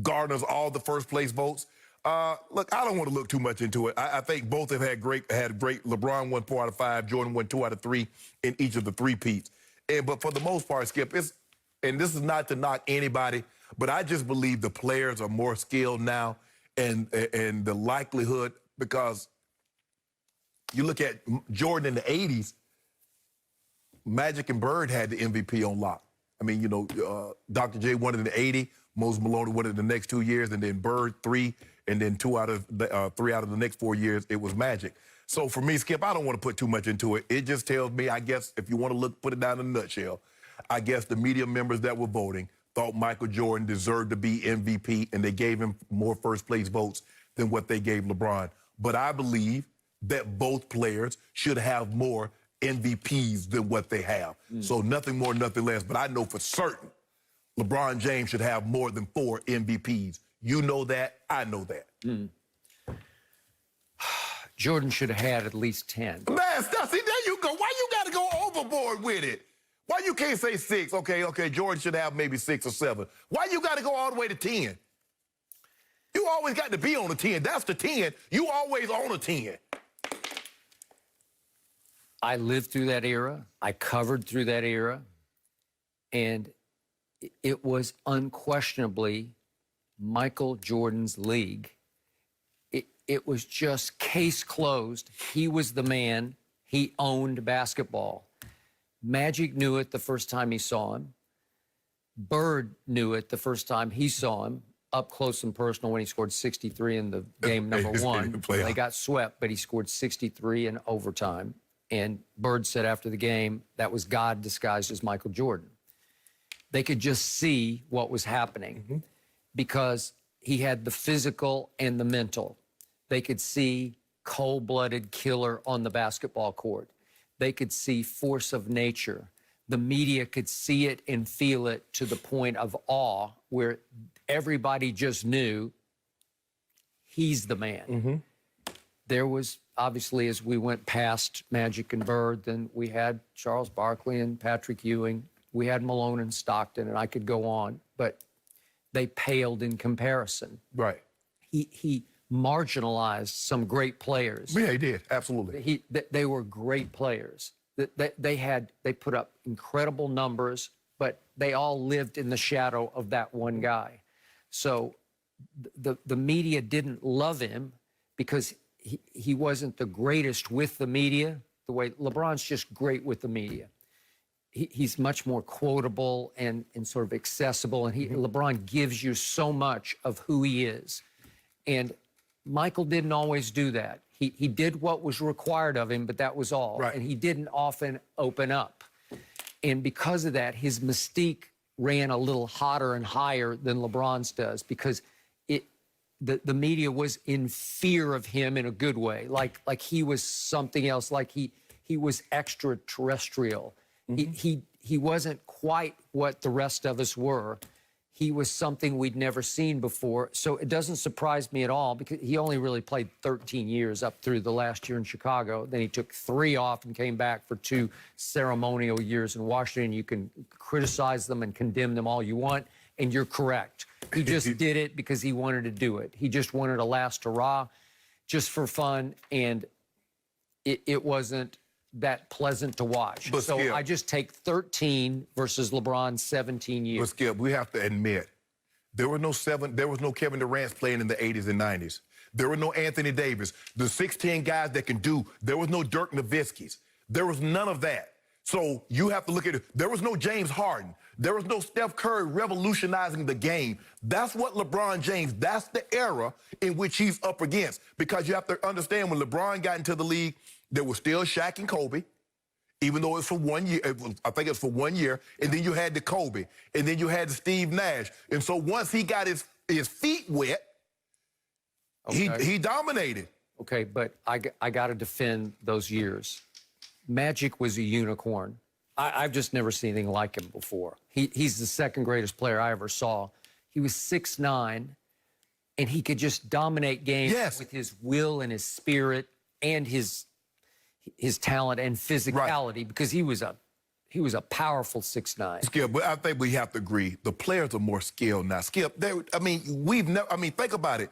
garners all the first place votes. Look, I don't want to look too much into it. I think both have had great. LeBron won 4 out of 5, Jordan won 2 out of 3 in each of the 3-peats. But for the most part, Skip, and this is not to knock anybody, but I just believe the players are more skilled now. And the likelihood, because you look at Jordan in the 80s, Magic and Bird had the MVP on lock. I mean, Dr. J won it in the 80, Moses Maloney won it in the next 2 years, and then Bird 3, and then 3 out of the next 4 years, it was Magic. So for me, Skip, I don't want to put too much into it. It just tells me, I guess, if you want to put it down in a nutshell, I guess the media members that were voting thought Michael Jordan deserved to be MVP, and they gave him more first-place votes than what they gave LeBron. But I believe that both players should have more MVPs than what they have. So nothing more, nothing less. But I know for certain LeBron James should have more than 4 MVPs. You know that. I know that. Jordan should have had at least 10. Man, see, there you go. Why you got to go overboard with it? Why you can't say 6? Okay, Jordan should have maybe 6 or 7. Why you got to go all the way to 10? You always got to be on a 10. That's the 10. You always on a 10. I lived through that era. I covered through that era. And it was unquestionably Michael Jordan's league. It was just case closed. He was the man. He owned basketball. Magic knew it the first time he saw him. Bird knew it the first time he saw him, up close and personal when he scored 63 in the game number 1. They got swept, but he scored 63 in overtime. And Bird said after the game, that was God disguised as Michael Jordan. They could just see what was happening because he had the physical and the mental. They could see cold-blooded killer on the basketball court. they could see force of nature. The media could see it and feel it to the point of awe, where everybody just knew he's the man. Mm-hmm. There was, obviously, as we went past Magic and Bird, then we had Charles Barkley and Patrick Ewing. We had Malone and Stockton, and I could go on, but they paled in comparison. Right. He marginalized some great players. Yeah, he did. Absolutely. They were great players. They put up incredible numbers, but they all lived in the shadow of that one guy. So the media didn't love him because he wasn't the greatest with the media, the way LeBron's just great with the media. He's much more quotable and sort of accessible, and LeBron gives you so much of who he is. And Michael didn't always do that. He did what was required of him, but that was all. Right. And he didn't often open up. And because of that, his mystique ran a little hotter and higher than LeBron's does, because the media was in fear of him in a good way, like he was something else, like he was extraterrestrial. Mm-hmm. He wasn't quite what the rest of us were. He was something we'd never seen before. So it doesn't surprise me at all, because he only really played 13 years up through the last year in Chicago. Then he took 3 off and came back for 2 ceremonial years in Washington. You can criticize them and condemn them all you want, and you're correct. He just did it because he wanted to do it. He just wanted a last hurrah just for fun, and it wasn't that pleasant to watch. But so Skip, I just take 13 versus LeBron's 17 years. But Skip, we have to admit, there was no Kevin Durant playing in the 80s and 90s. There were no Anthony Davis. The 6'10" guys that can do. There was no Dirk Nowitzki's. There was none of that. So you have to look at it. There was no James Harden. There was no Steph Curry revolutionizing the game. That's what LeBron James, that's the era in which he's up against. Because you have to understand, when LeBron got into the league, there was still Shaq and Kobe, even though it's for 1 year. I think it's for 1 year. And then you had the Kobe. And then you had the Steve Nash. And so once he got his feet wet, okay, he dominated. Okay, but I got to defend those years. Magic was a unicorn. I've just never seen anything like him before. He's the second greatest player I ever saw. He was 6'9", and he could just dominate games with his will and his spirit and his talent and physicality, because he was a powerful 6'9". Skip, but I think we have to agree, the players are more skilled now. Skip, think about it.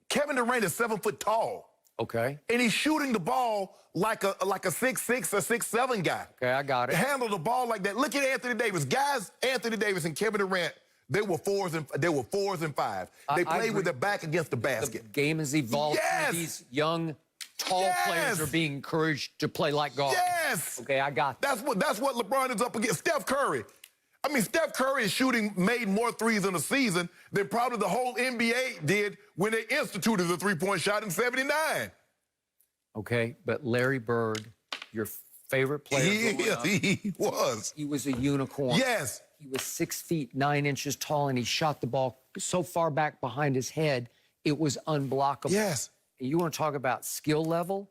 Kevin Durant is 7 foot tall. Okay. And he's shooting the ball like a 6'6" or 6'7" guy. Okay, I got it. Handle the ball like that. Look at Anthony Davis. Guys, Anthony Davis and Kevin Durant, they were 4s and 5s. They played with their back against the basket. The game has evolved. Yes. These young, tall players are being encouraged to play like guards. Yes. Okay, I got that. That's what LeBron is up against. Steph Curry. I mean, Steph Curry is made more threes in a season than probably the whole NBA did when they instituted the three-point shot in '79. Okay, but Larry Bird, your favorite player. He was. He was a unicorn. Yes. He was 6 feet 9 inches tall, and he shot the ball so far back behind his head, it was unblockable. Yes. And you want to talk about skill level?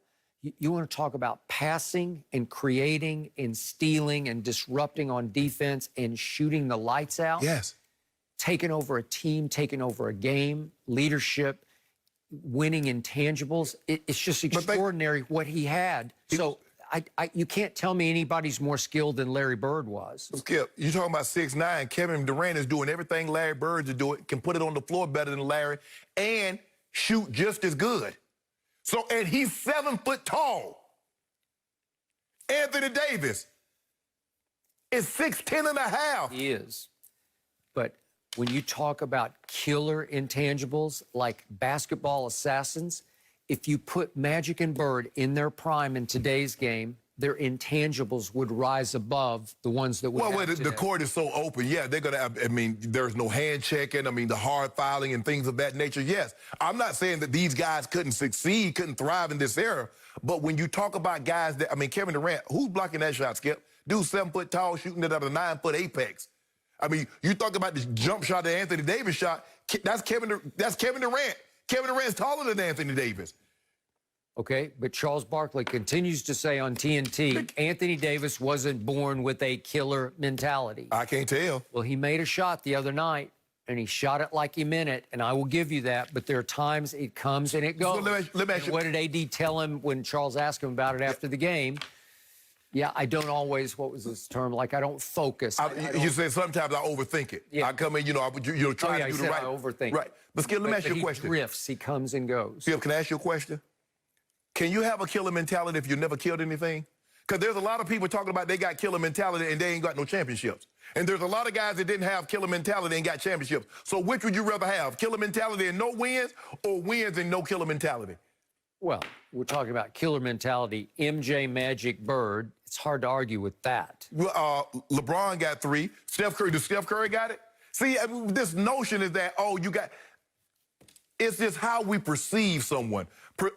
You want to talk about passing and creating and stealing and disrupting on defense and shooting the lights out? Yes. Taking over a team, taking over a game, leadership, winning intangibles. It's just extraordinary what he had. So you can't tell me anybody's more skilled than Larry Bird was. Skip, you're talking about 6'9". Kevin Durant is doing everything Larry Bird is doing, can put it on the floor better than Larry, and shoot just as good. So, and he's 7 foot tall. Anthony Davis is 6'10" and a half. He is. But when you talk about killer intangibles like basketball assassins, if you put Magic and Bird in their prime in today's game, their intangibles would rise above the ones that we have today. The court is so open. Yeah, they're going to have, there's no hand checking. The hard fouling and things of that nature. Yes, I'm not saying that these guys couldn't succeed, couldn't thrive in this era. But when you talk about guys that, Kevin Durant, who's blocking that shot, Skip? Dude 7 foot tall, shooting it at a 9 foot apex. You talk about the jump shot that Anthony Davis shot. That's Kevin Durant. Kevin Durant's taller than Anthony Davis. Okay, but Charles Barkley continues to say on TNT, Anthony Davis wasn't born with a killer mentality. I can't tell. Well, he made a shot the other night, and he shot it like he meant it, and I will give you that, but there are times it comes and it goes. So let me ask you. What did AD tell him when Charles asked him about it after the game? Yeah, I don't always, what was this term? Like, I don't focus. You said sometimes I overthink it. Yeah. I come in, try to do the right. I overthink. Right. But Skip, let me ask you a question. He drifts, he comes and goes. Skip, can I ask you a question? Can you have a killer mentality if you never killed anything? Because there's a lot of people talking about they got killer mentality and they ain't got no championships. And there's a lot of guys that didn't have killer mentality and got championships. So which would you rather have, killer mentality and no wins, or wins and no killer mentality? Well, we're talking about killer mentality, MJ, Magic, Bird. It's hard to argue with that. LeBron got 3. Steph Curry got it? See, this notion is that, it's just how we perceive someone.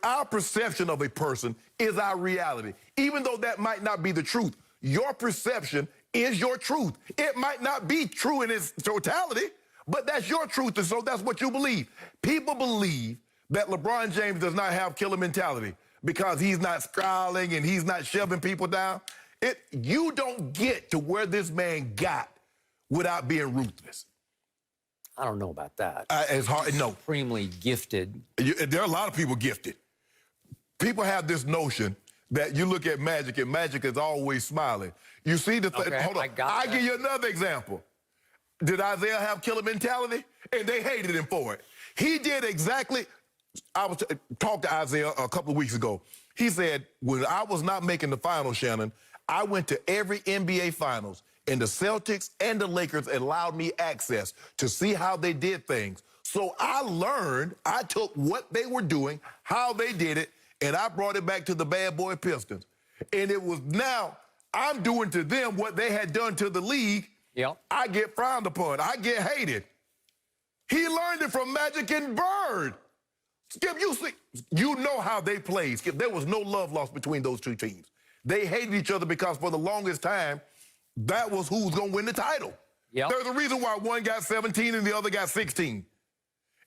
Our perception of a person is our reality. Even though that might not be the truth, your perception is your truth. It might not be true in its totality, but that's your truth, and so that's what you believe. People believe that LeBron James does not have killer mentality because he's not scowling and he's not shoving people down. You don't get to where this man got without being ruthless. I don't know about that. It's hard. No. Supremely gifted. There are a lot of people gifted. People have this notion that you look at Magic, and Magic is always smiling. You see the thing. Okay, Hold on. I'll give you another example. Did Isaiah have killer mentality? And they hated him for it. He did exactly. I was talking to Isaiah a couple of weeks ago. He said, when I was not making the finals, Shannon, I went to every NBA finals. And the Celtics and the Lakers allowed me access to see how they did things. So I took what they were doing, how they did it, and I brought it back to the bad boy Pistons. And it was now I'm doing to them what they had done to the league. Yep. I get frowned upon. I get hated. He learned it from Magic and Bird. Skip, you know how they played. Skip, there was no love lost between those two teams. They hated each other because for the longest time, that was who was going to win the title. Yep. There's a reason why one got 17 and the other got 16.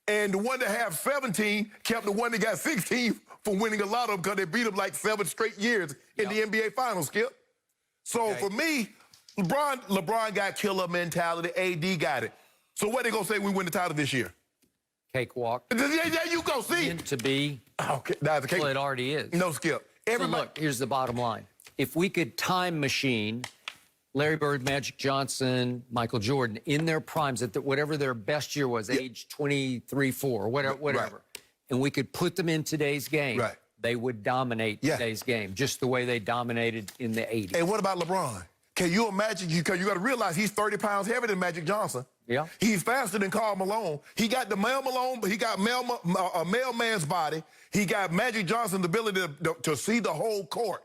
And the one that had 17 kept the one that got 16 from winning a lot of them because they beat them like 7 straight years in the NBA Finals, Skip. So for me, LeBron got killer mentality. AD got it. So what they going to say when we win the title this year? Cakewalk. There you go, see? To be. Okay, now the cake. Well, it already is. No, Skip. So look, here's the bottom line. If we could time machine Larry Bird, Magic Johnson, Michael Jordan in their primes, at whatever their best year was, age 23, 4, whatever, Right. and we could put them in today's game, they would dominate today's game, just the way they dominated in the 80s. And what about LeBron? Can you imagine? Because you got to realize he's 30 pounds heavier than Magic Johnson. Yeah. He's faster than Karl Malone. He got the Mel Malone, but he got a mailman's body. He got Magic Johnson's ability to see the whole court.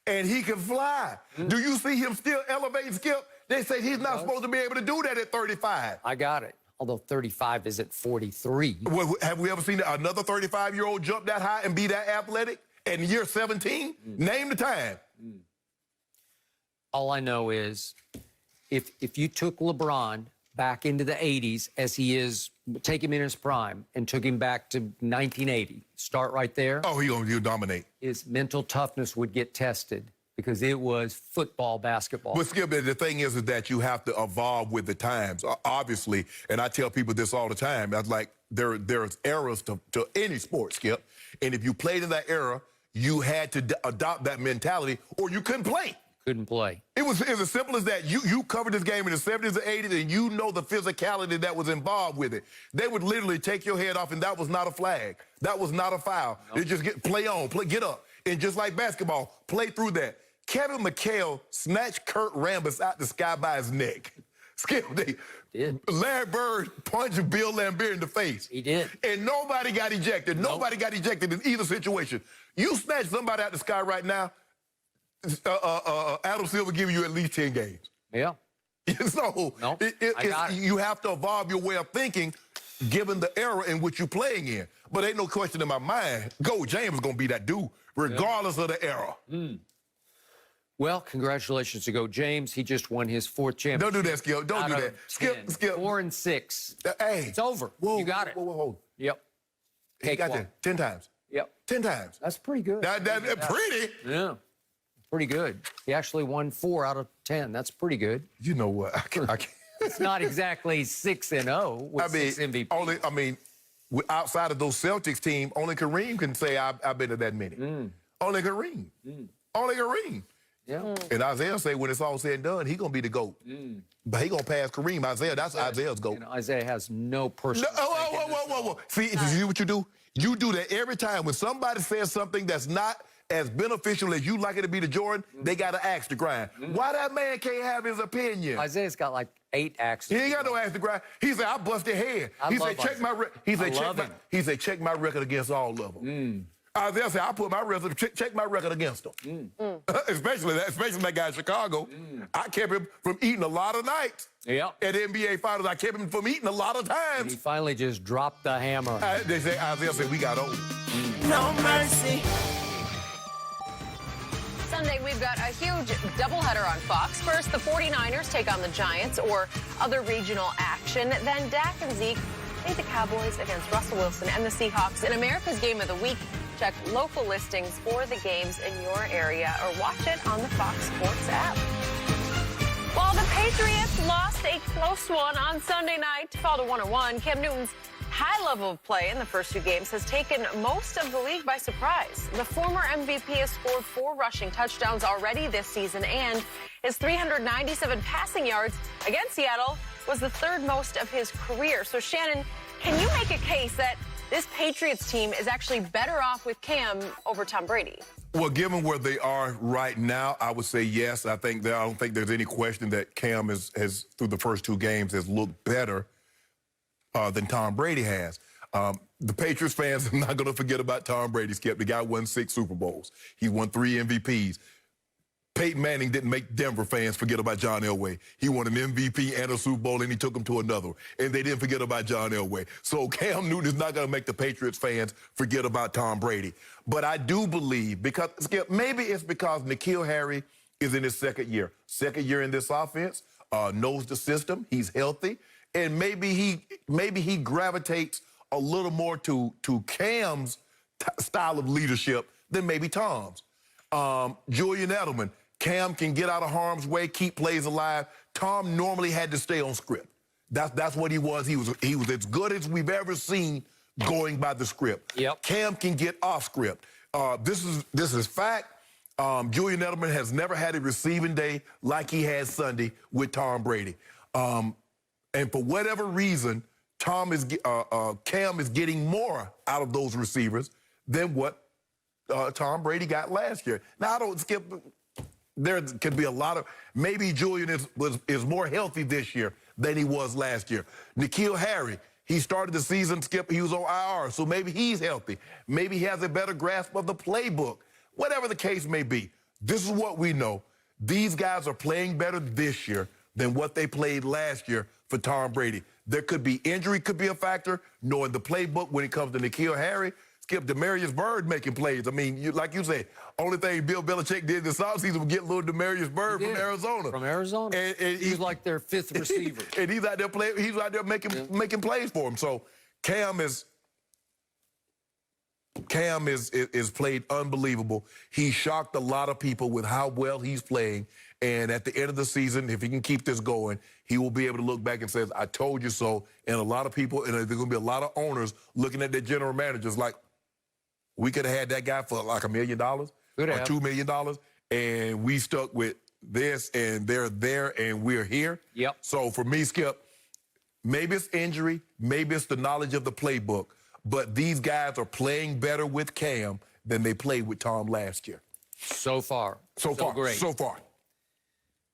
And he can fly. Do you see him still elevating, Skip? They say he's not supposed to be able to do that at 35. I got it. Although 35 is at 43. Well, have we ever seen another 35-year-old jump that high and be that athletic? In year 17? Name the time. All I know is if you took LeBron back into the 80s as he is, take him in his prime, and took him back to 1980, start right there. Oh, he'll dominate. His mental toughness would get tested because it was football, basketball. But Skip, the thing is that you have to evolve with the times, obviously. And I tell people this all the time. I was like, there's eras to any sport, Skip. And if you played in that era, you had to adopt that mentality or you couldn't play. Couldn't play. It was as simple as that. You covered this game in the 70s and 80s, and you know the physicality that was involved with it. They would literally take your head off, and that was not a flag. That was not a foul. Nope. They just get up. And just like basketball, play through that. Kevin McHale snatched Kurt Rambis out the sky by his neck. Skip, Larry Bird punched Bill Laimbeer in the face. He did. And nobody got ejected. Nope. Nobody got ejected in either situation. You snatch somebody out the sky right now, Adam Silver give you at least 10 games. Yeah. So nope. You have to evolve your way of thinking given the era in which you're playing in. But ain't no question in my mind, James is going to be that dude regardless of the era. Well, congratulations to Go James. He just won his 4th championship. Don't do that, Skip. Don't do that. Skip. 4 and 6. Hey. It's over. Whoa, you got it. Whoa. Yep. He got that 10 times. Yep. 10 times. That's pretty good. Pretty? Yeah. Pretty good. He actually won 4 out of 10. That's pretty good. You know what? I can't. It's not exactly 6-0 with 6 MVPs. Outside of those Celtics team, only Kareem can say I've been to that many. Only Kareem. Only Kareem. Yeah. And Isaiah say when it's all said and done, he gonna be the GOAT. But he gonna pass Kareem. That's Isaiah's GOAT. You know, Isaiah has no personal stake in this. Whoa. See, you see what you do? You do that every time. When somebody says something that's not as beneficial as you like it to be to Jordan, they got to axe the grind. Why that man can't have his opinion? Isaiah's got like 8 axes. He ain't got no axe to grind. He said, I busted head. He said, check my record against all of them. Isaiah said, I put my record, check my record against them. Especially that guy in Chicago. I kept him from eating a lot of nights. Yep. At the NBA Finals, I kept him from eating a lot of times. And he finally just dropped the hammer. They say, Isaiah said, we got old. No mercy. Sunday, we've got a huge doubleheader on Fox. First, the 49ers take on the Giants or other regional action. Then Dak and Zeke play the Cowboys against Russell Wilson and the Seahawks in America's Game of the Week. Check local listings for the games in your area or watch it on the Fox Sports app. While the Patriots lost a close one on Sunday night to fall to 1-1, Cam Newton's high level of play in the first 2 games has taken most of the league by surprise. The former MVP has scored 4 rushing touchdowns already this season, and his 397 passing yards against Seattle was the 3rd most of his career. So, Shannon, can you make a case that this Patriots team is actually better off with Cam over Tom Brady? Well, given where they are right now, I would say yes. I don't think there's any question that Cam has through the first 2 games, has looked better than Tom Brady has. The Patriots fans are not going to forget about Tom Brady, Skip. The guy won 6 Super Bowls. He won 3 MVPs. Peyton Manning didn't make Denver fans forget about John Elway. He won an MVP and a Super Bowl, and he took them to another. And they didn't forget about John Elway. So Cam Newton is not going to make the Patriots fans forget about Tom Brady. But I do believe, because, Skip, maybe it's because N'Keal Harry is in his 2nd year. 2nd year in this offense, knows the system, he's healthy. And maybe he gravitates a little more to Cam's style of leadership than maybe Tom's. Julian Edelman, Cam can get out of harm's way, keep plays alive. Tom normally had to stay on script. That's what he was. He was as good as we've ever seen going by the script. Yep. Cam can get off script. This is fact. Julian Edelman has never had a receiving day like he had Sunday with Tom Brady. And for whatever reason, Cam is getting more out of those receivers than what Tom Brady got last year. Now, I don't, Skip, there could be a lot of, maybe Julian is more healthy this year than he was last year. N'Keal Harry, he started the season, Skip, he was on IR, so maybe he's healthy. Maybe he has a better grasp of the playbook. Whatever the case may be, this is what we know. These guys are playing better this year than what they played last year for Tom Brady. There could be injury, could be a factor, knowing the playbook when it comes to N'Keal Harry. Skip, Demarius Byrd making plays. I mean, like you said, only thing Bill Belichick did this offseason was get little Demarius Byrd from Arizona. From Arizona. And he's like their 5th receiver. And he's out there playing. He's out there making plays for him. So Cam is played unbelievable. He shocked a lot of people with how well he's playing. And at the end of the season, if he can keep this going, he will be able to look back and say, I told you so. And a lot of people, and there's going to be a lot of owners looking at their general managers like, we could have had that guy for like $1 million or $2 million, and we stuck with this, and they're there, and we're here. Yep. So for me, Skip, maybe it's injury, maybe it's the knowledge of the playbook, but these guys are playing better with Cam than they played with Tom last year. So far. Great. So far.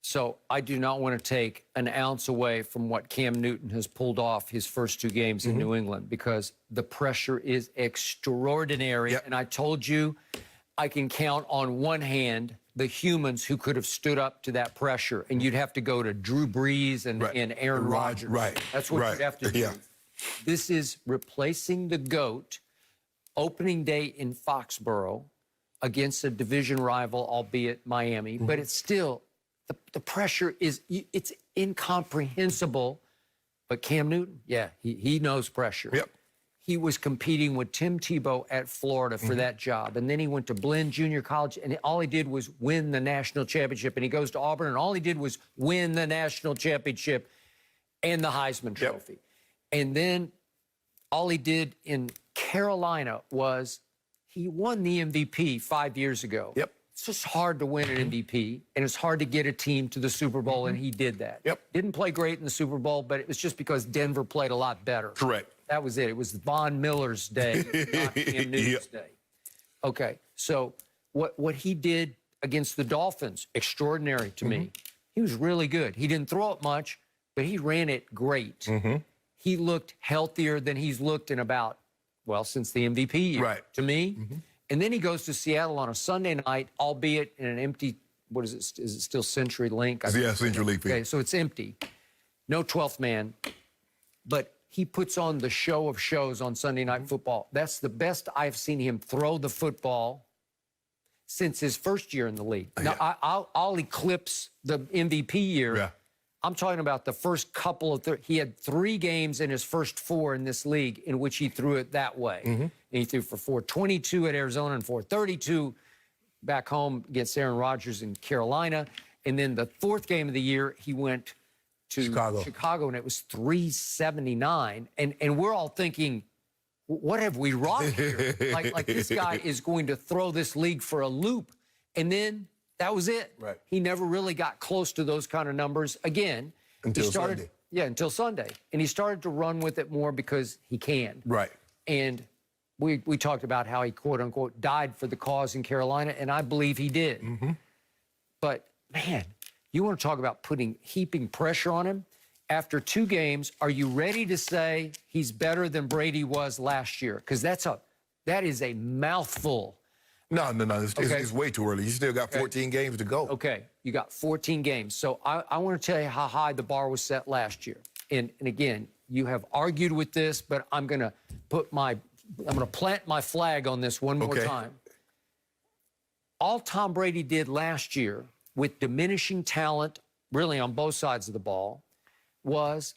So I do not want to take an ounce away from what Cam Newton has pulled off his first 2 games in New England, because the pressure is extraordinary. Yep. And I told you I can count on one hand the humans who could have stood up to that pressure. And you'd have to go to Drew Brees and Aaron Rodgers. Right. That's what you'd have to do. Yeah. This is replacing the GOAT, opening day in Foxborough against a division rival, albeit Miami. But it's still... The pressure it's incomprehensible. But Cam Newton, yeah, he knows pressure. Yep. he was competing with Tim Tebow at Florida for that job. And then he went to Blinn Junior College, and all he did was win the national championship. And he goes to Auburn, and all he did was win the national championship and the Heisman Trophy. And then all he did in Carolina was he won the MVP 5 years ago. It's just hard to win an MVP, and it's hard to get a team to the Super Bowl, and he did that. Didn't play great in the Super Bowl, but it was just because Denver played a lot better. Correct. That was it. It was Von Miller's day, not Cam Newton's day. Okay, so what he did against the Dolphins, extraordinary to me. He was really good. He didn't throw it much, but he ran it great. He looked healthier than he's looked in about, well, since the MVP year, to me. And then he goes to Seattle on a Sunday night, albeit in an empty, what is it? Is it still CenturyLink? Yeah, CenturyLink. Okay, so it's empty. No 12th man. But he puts on the show of shows on Sunday Night Football. That's the best I've seen him throw the football since his first year in the league. Now, I'll eclipse the MVP year. I'm talking about the first couple of, he had 3 games in his first 4 in this league in which he threw it that way. And he threw for 422 at Arizona and 432 back home against Aaron Rodgers in Carolina. And then the 4th game of the year, he went to Chicago and it was 379. And we're all thinking, what have we wrought here? like this guy is going to throw this league for a loop. And then that was it. He never really got close to those kind of numbers again. Until Sunday. Yeah, until Sunday. And he started to run with it more because he can. And we talked about how he, quote unquote, died for the cause in Carolina, and I believe he did. But, man, you want to talk about heaping pressure on him? After 2 games, are you ready to say he's better than Brady was last year? Because that is a mouthful. No. It's way too early. You still got 14 games to go. Okay, you got 14 games. So I want to tell you how high the bar was set last year. And again, you have argued with this, but I'm going to plant my flag on this one more time. All Tom Brady did last year with diminishing talent, really on both sides of the ball, was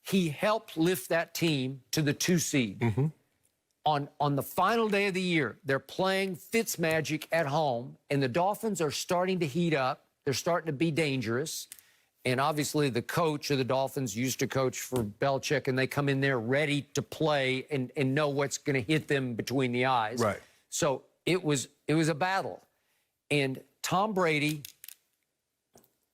he helped lift that team to the 2 seed. On the final day of the year, they're playing Fitzmagic at home, and the Dolphins are starting to heat up. They're starting to be dangerous. And obviously the coach of the Dolphins used to coach for Belichick, and they come in there ready to play and know what's going to hit them between the eyes. So it was a battle. And Tom Brady,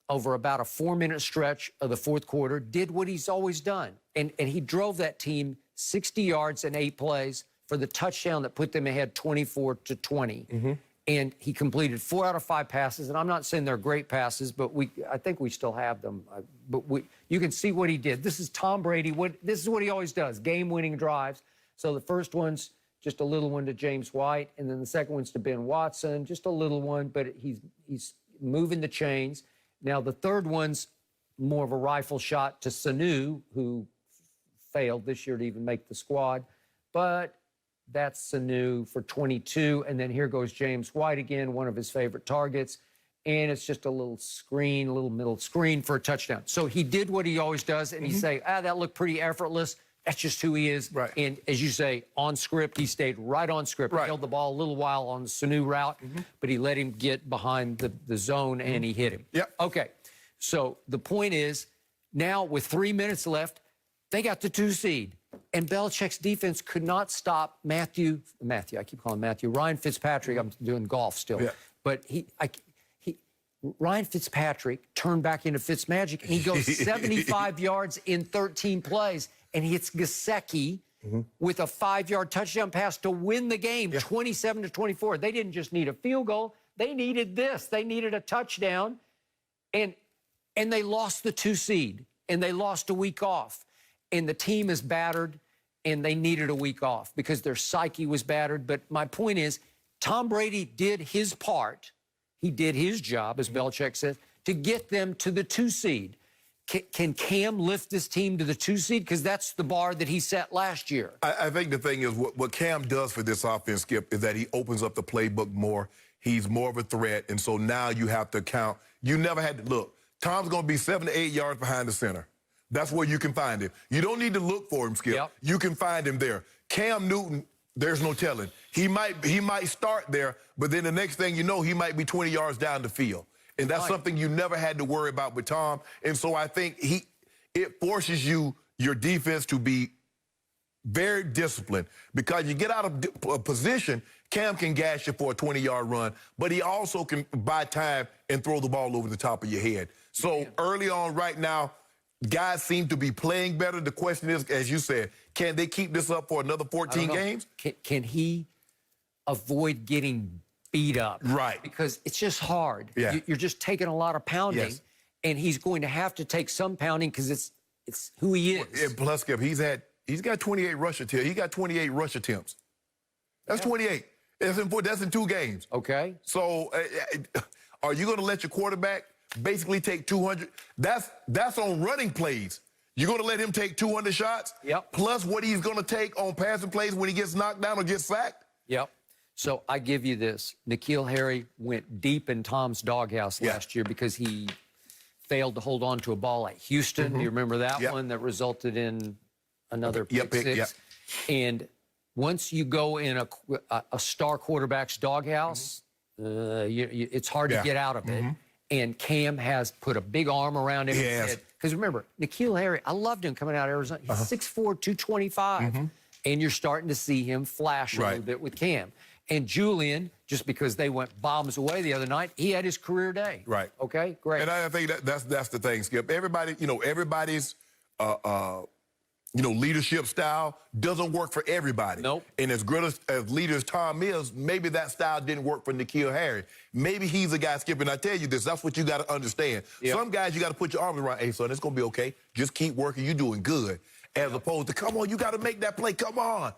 over about a 4-minute stretch of the 4th quarter, did what he's always done. And he drove that team 60 yards in 8 plays for the touchdown that put them ahead 24-20. And he completed 4 out of 5 passes. And I'm not saying they're great passes, but I think we still have them. But you can see what he did. This is Tom Brady. This is what he always does, game-winning drives. So the first one's just a little one to James White, and then the second one's to Ben Watson, just a little one, but he's moving the chains. Now the third one's more of a rifle shot to Sanu, who failed this year to even make the squad. But that's Sanu for 22. And then here goes James White again, one of his favorite targets. And it's just a little screen, a little middle screen for a touchdown. So he did what he always does. And you say, that looked pretty effortless. That's just who he is. And as you say, on script, he stayed right on script. He held the ball a little while on the Sanu route, but he let him get behind the zone and he hit him. Okay. So the point is, now with 3 minutes left, they got the 2 seed. And Belichick's defense could not stop Matthew, I keep calling him Matthew, Ryan Fitzpatrick. I'm doing golf still. But Ryan Fitzpatrick turned back into Fitzmagic, and he goes 75 yards in 13 plays, and hits Gesicki with a 5-yard touchdown pass to win the game, 27-24. They didn't just need a field goal. They needed this. They needed a touchdown, and they lost the 2 seed, and they lost a week off. And the team is battered, and they needed a week off because their psyche was battered. But my point is, Tom Brady did his part. He did his job, as Belichick said, to get them to the 2 seed. Can Cam lift this team to the 2 seed? Because that's the bar that he set last year. I think the thing is what Cam does for this offense, Skip, is that he opens up the playbook more. He's more of a threat, and so now you have to count. You never had to look. Tom's going to be 7 to 8 yards behind the center. That's where you can find him. You don't need to look for him, Skip. You can find him there. Cam Newton, there's no telling. He might start there, but then the next thing you know, he might be 20 yards down the field. And that's something you never had to worry about with Tom. And so I think it forces your defense to be very disciplined, because you get out of position, Cam can gash you for a 20-yard run, but he also can buy time and throw the ball over the top of your head. So early on right now, guys seem to be playing better. The question is, as you said, can they keep this up for another 14 games? Can he avoid getting beat up? Right. Because it's just hard. Yeah. You're just taking a lot of pounding, Yes. and he's going to have to take some pounding because it's who he is. And plus, Skip, he's got 28 rush attempts. He got 28 rush attempts. That's 28. That's in 2 games. Okay. So are you going to let your quarterback basically take 200? That's on running plays. You're going to let him take 200 shots? Yep. Plus what he's going to take on passing plays when he gets knocked down or gets sacked? Yep. So I give you this. N'Keal Harry went deep in Tom's doghouse last year because he failed to hold on to a ball at Houston. Do you remember that one that resulted in another pick six? And once you go in a star quarterback's doghouse, it's hard to get out of it. And Cam has put a big arm around him. Because remember, N'Keal Harry, I loved him coming out of Arizona. He's 6'4", 225. And you're starting to see him flash a little bit with Cam. And Julian, just because they went bombs away the other night, he had his career day. Right. Okay, great. And I think that's the thing, Skip. Everybody's leadership style doesn't work for everybody. Nope. And as good as leader as Tom is, maybe that style didn't work for N'Keal Harry. Maybe he's a guy, Skip, and I tell you this, that's what you got to understand. Some guys, you got to put your arms around, hey, son, it's going to be okay. Just keep working. You're doing good. As opposed to, come on, you got to make that play. Come on.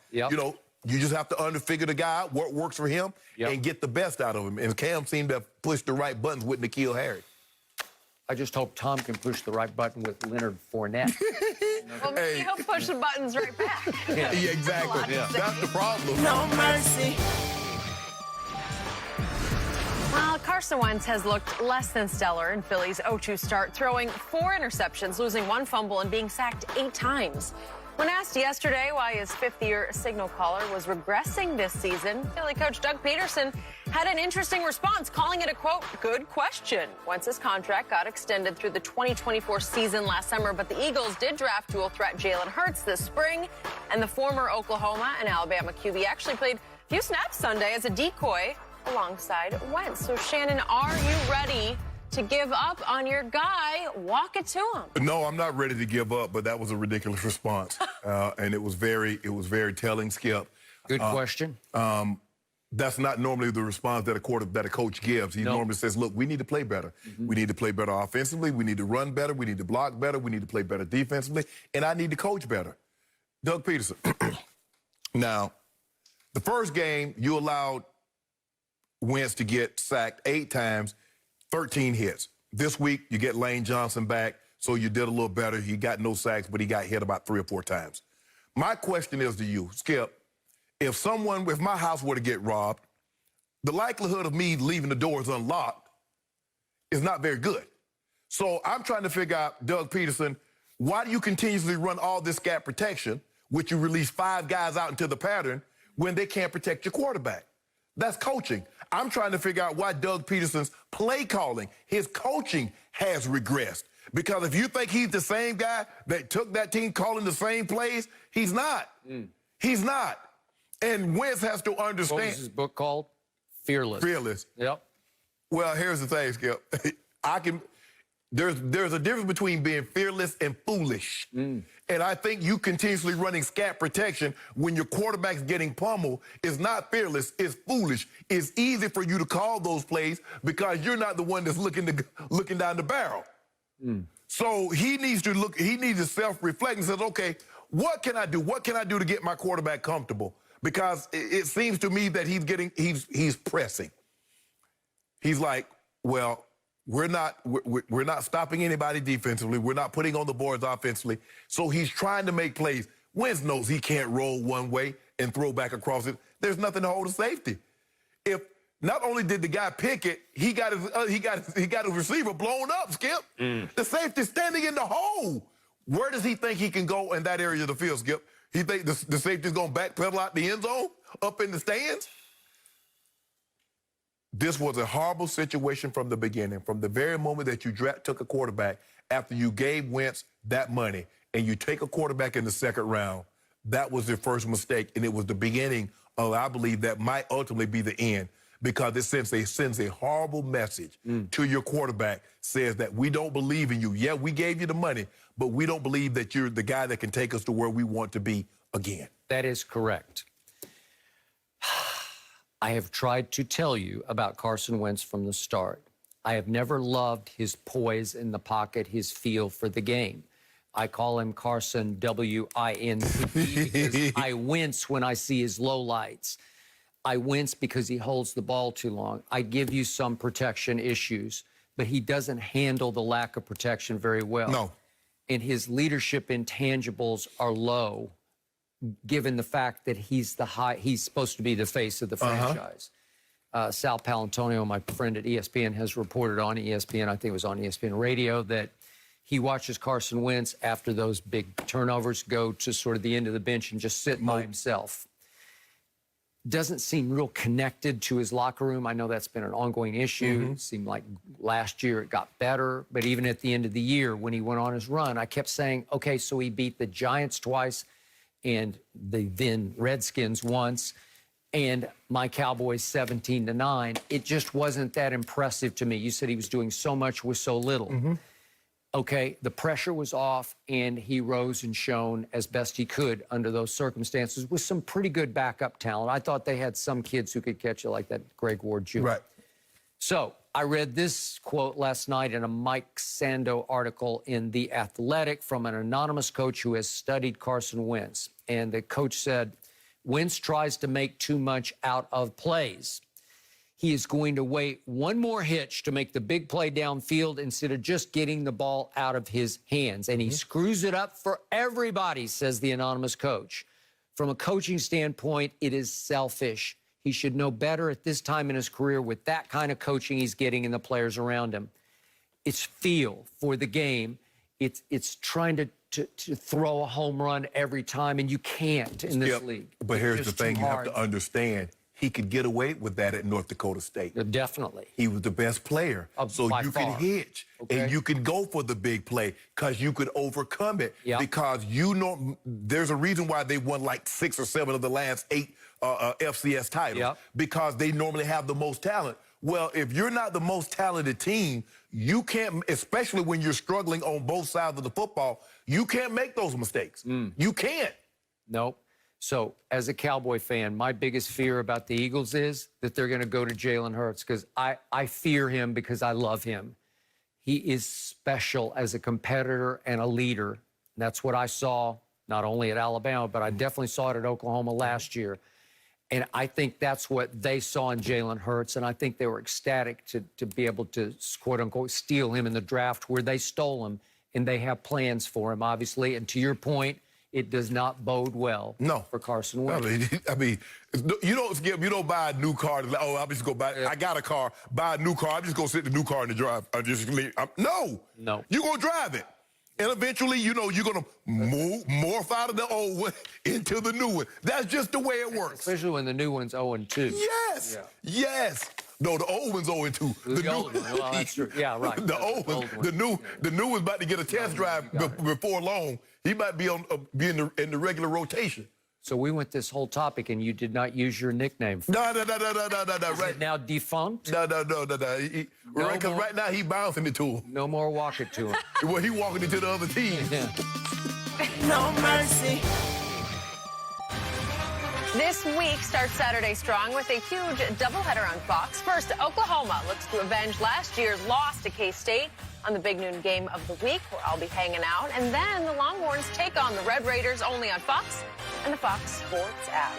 You just have to figure the guy out, what works for him, and get the best out of him. And Cam seemed to have pushed the right buttons with N'Keal Harry. I just hope Tom can push the right button with Leonard Fournette. Well, maybe he'll push the buttons right back. Yeah, exactly. That's the problem. No mercy. Well, Carson Wentz has looked less than stellar in Philly's 0-2 start, throwing 4 interceptions, losing 1 fumble, and being sacked 8 times. When asked yesterday why his 5th-year signal caller was regressing this season, Philly coach Doug Peterson had an interesting response, calling it a, quote, good question. Wentz's contract got extended through the 2024 season last summer, but the Eagles did draft dual threat Jalen Hurts this spring, and the former Oklahoma and Alabama QB actually played a few snaps Sunday as a decoy alongside Wentz. So, Shannon, are you ready to give up on your guy? Walk it to him. No, I'm not ready to give up, but that was a ridiculous response. And it was very telling, Skip. Good question. That's not normally the response that a coach gives. He normally says, look, we need to play better. We need to play better offensively. We need to run better. We need to block better. We need to play better defensively. And I need to coach better. Doug Peterson. Now, the first game, you allowed Wentz to get sacked 8 times, 13 hits. This week, you get Lane Johnson back, so you did a little better. He got no sacks, but he got hit about 3 or 4 times. My question is to you, Skip, if my house were to get robbed, the likelihood of me leaving the doors unlocked is not very good. So I'm trying to figure out, Doug Peterson, why do you continuously run all this gap protection, which you release 5 guys out into the pattern, when they can't protect your quarterback? That's coaching. I'm trying to figure out why Doug Peterson's play calling, his coaching has regressed. Because if you think he's the same guy that took that team calling the same plays, he's not. He's not. And Wentz has to understand. What was his book called? Fearless. Fearless. Yep. Well, here's the thing, Skip. There's a difference between being fearless and foolish. And I think you continuously running scat protection when your quarterback's getting pummeled is not fearless, it's foolish. It's easy for you to call those plays because you're not the one that's looking down the barrel. So he needs to self-reflect and says, okay, what can I do? What can I do to get my quarterback comfortable? Because it seems to me that he's pressing. He's like, well, we're not stopping anybody defensively. We're not putting on the boards offensively. So he's trying to make plays. Wentz knows he can't roll one way and throw back across it. There's nothing to hold a safety. If not only did the guy pick it, he got his receiver blown up, Skip. The safety's standing in the hole. Where does he think he can go in that area of the field, Skip? He think the safety's going to backpedal out the end zone, up in the stands? This was a horrible situation from the beginning. From the very moment that you took a quarterback, after you gave Wentz that money, and you take a quarterback in the second round, that was their first mistake, and it was the beginning of, I believe, that might ultimately be the end, because it sends a horrible message to your quarterback, says that we don't believe in you. Yeah, we gave you the money, but we don't believe that you're the guy that can take us to where we want to be again. That is correct. I have tried to tell you about Carson Wentz from the start. I have never loved his poise in the pocket, his feel for the game. I call him Carson W-I-N-C because I wince when I see his lowlights. I wince because he holds the ball too long. I give you some protection issues, but he doesn't handle the lack of protection very well. No. And his leadership intangibles are low, given the fact that he's supposed to be the face of the franchise. Sal Palantonio, my friend at ESPN, has reported on ESPN, I think it was on ESPN Radio, that he watches Carson Wentz after those big turnovers go to sort of the end of the bench and just sit by himself. Doesn't seem real connected to his locker room. I know that's been an ongoing issue. It seemed like last year it got better, but even at the end of the year when he went on his run, I kept saying, okay, so he beat the Giants twice and the then Redskins once, and my Cowboys 17-9. It just wasn't that impressive to me. You said he was doing so much with so little. Okay, the pressure was off, and he rose and shone as best he could under those circumstances with some pretty good backup talent. I thought they had some kids who could catch it, like that Greg Ward Jr. Right. So I read this quote last night in a Mike Sando article in The Athletic from an anonymous coach who has studied Carson Wentz. And the coach said, Wentz tries to make too much out of plays. He is going to wait one more hitch to make the big play downfield instead of just getting the ball out of his hands. And he screws it up for everybody, says the anonymous coach. From a coaching standpoint, it is selfish. He should know better at this time in his career with that kind of coaching he's getting and the players around him. It's feel for the game. It's trying to throw a home run every time, and you can't in this league. But here's the thing you have to understand. He could get away with that at North Dakota State. Definitely. He was the best player. So you can hitch, and you can go for the big play because you could overcome it. Because you know there's a reason why they won like 6 or 7 of the last 8 FCS titles. Because they normally have the most talent. Well, if you're not the most talented team, you can't, especially when you're struggling on both sides of the football, you can't make those mistakes. You can't. Nope. So, as a Cowboy fan, my biggest fear about the Eagles is that they're going to go to Jalen Hurts because I fear him because I love him. He is special as a competitor and a leader. And that's what I saw not only at Alabama, but I definitely saw it at Oklahoma last year. And I think that's what they saw in Jalen Hurts, and I think they were ecstatic to be able to, quote-unquote, steal him in the draft where they stole him, and they have plans for him, obviously. And to your point, it does not bode well for Carson Wentz. I mean, you don't buy a new car. Like, oh, I'll just go buy. I got a car. Buy a new car. I'm just gonna sit in the new car in the drive. No. You're gonna drive it, and eventually, you know, you're gonna morph out of the old one into the new one. That's just the way it works. Especially when the new one's 0-2. Yes. Yes. No, the old one's 0-2. The old one. Well, that's true. Yeah, right. The old one. The new one's about to get a test drive before long. He might be in the regular rotation. So we went this whole topic, and you did not use your nickname. No. Right. Is it now defunct? No. Right, because right now he bouncing it to him. No more walk it to him. Well, he walking it to the other team. No mercy. This week starts Saturday strong with a huge doubleheader on Fox. First, Oklahoma looks to avenge last year's loss to K-State on the big noon game of the week, where I'll be hanging out. And then the Longhorns take on the Red Raiders only on Fox and the Fox Sports app.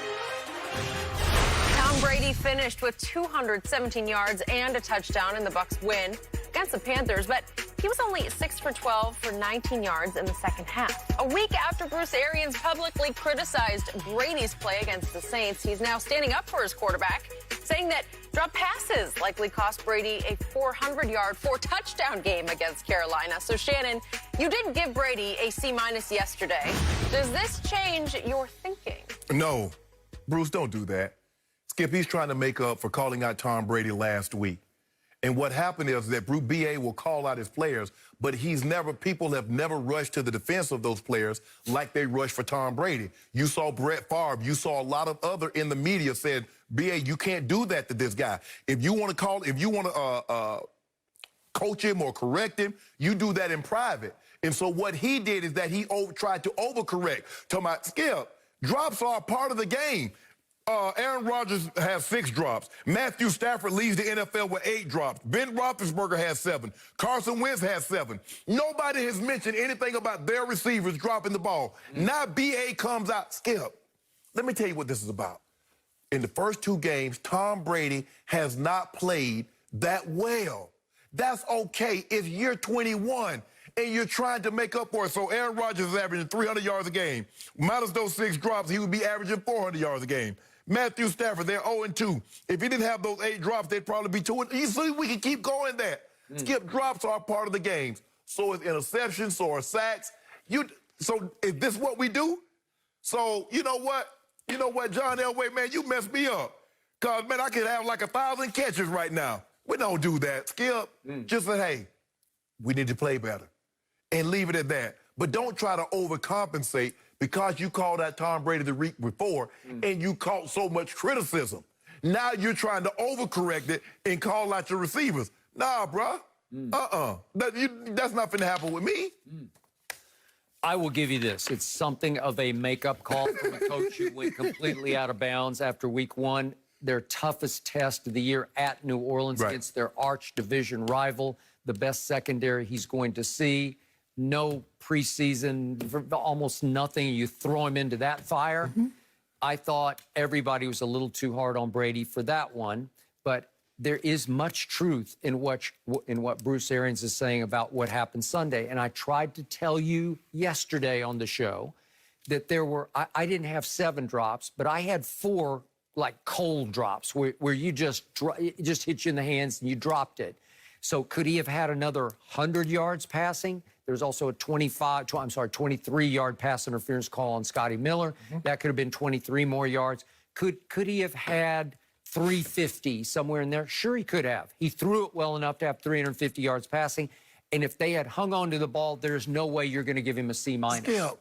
Tom Brady finished with 217 yards and a touchdown in the Bucs win against the Panthers, but he was only 6 for 12 for 19 yards in the second half. A week after Bruce Arians publicly criticized Brady's play against the Saints, he's now standing up for his quarterback, saying that drop passes likely cost Brady a 400-yard, 4-touchdown game against Carolina. So, Shannon, You did give Brady a C- yesterday. Does this change your thinking? No. Bruce, don't do that. Skip, he's trying to make up for calling out Tom Brady last week. And what happened is that Bruce B.A. will call out his players, but people have never rushed to the defense of those players like they rushed for Tom Brady. You saw Brett Favre. You saw a lot of other in the media said, B.A., you can't do that to this guy. If you want to coach him or correct him, you do that in private. And so what he did is that he tried to overcorrect. Talking about, Skip, drops are a part of the game. Aaron Rodgers has 6 drops. Matthew Stafford leads the NFL with 8 drops. Ben Roethlisberger has 7. Carson Wentz has 7. Nobody has mentioned anything about their receivers dropping the ball. Now B.A. comes out. Skip, let me tell you what this is about. In the first 2 games, Tom Brady has not played that well. That's okay. It's year 21. And you're trying to make up for it. So Aaron Rodgers is averaging 300 yards a game. Minus those 6 drops, he would be averaging 400 yards a game. Matthew Stafford, they're 0-2. If he didn't have those 8 drops, they'd probably be 2. You see, we can keep going there. Skip, drops are part of the game. So is interceptions, so are sacks. So is this what we do? So you know what? You know what, John Elway, man, you messed me up. Because, man, I could have like 1,000 catches right now. We don't do that. Skip, just say, hey, we need to play better. And leave it at that. But don't try to overcompensate because you called out Tom Brady the week before and you caught so much criticism. Now you're trying to overcorrect it and call out your receivers. Nah, bruh. That's not finna happen with me. I will give you this. It's something of a makeup call from a coach who went completely out of bounds after week 1. Their toughest test of the year at New Orleans against their arch division rival, the best secondary he's going to see. No preseason, almost nothing. You throw him into that fire. I thought everybody was a little too hard on Brady for that one, but there is much truth in what Bruce Arians is saying about what happened Sunday. And I tried to tell you yesterday on the show that there were, I didn't have 7 drops, but I had 4 like cold drops where you it just hit you in the hands and you dropped it. So could he have had another 100 yards passing? There's also a 23-yard pass interference call on Scotty Miller. That could have been 23 more yards. Could he have had 350 somewhere in there? Sure, he could have. He threw it well enough to have 350 yards passing. And if they had hung on to the ball, there's no way you're going to give him a C-.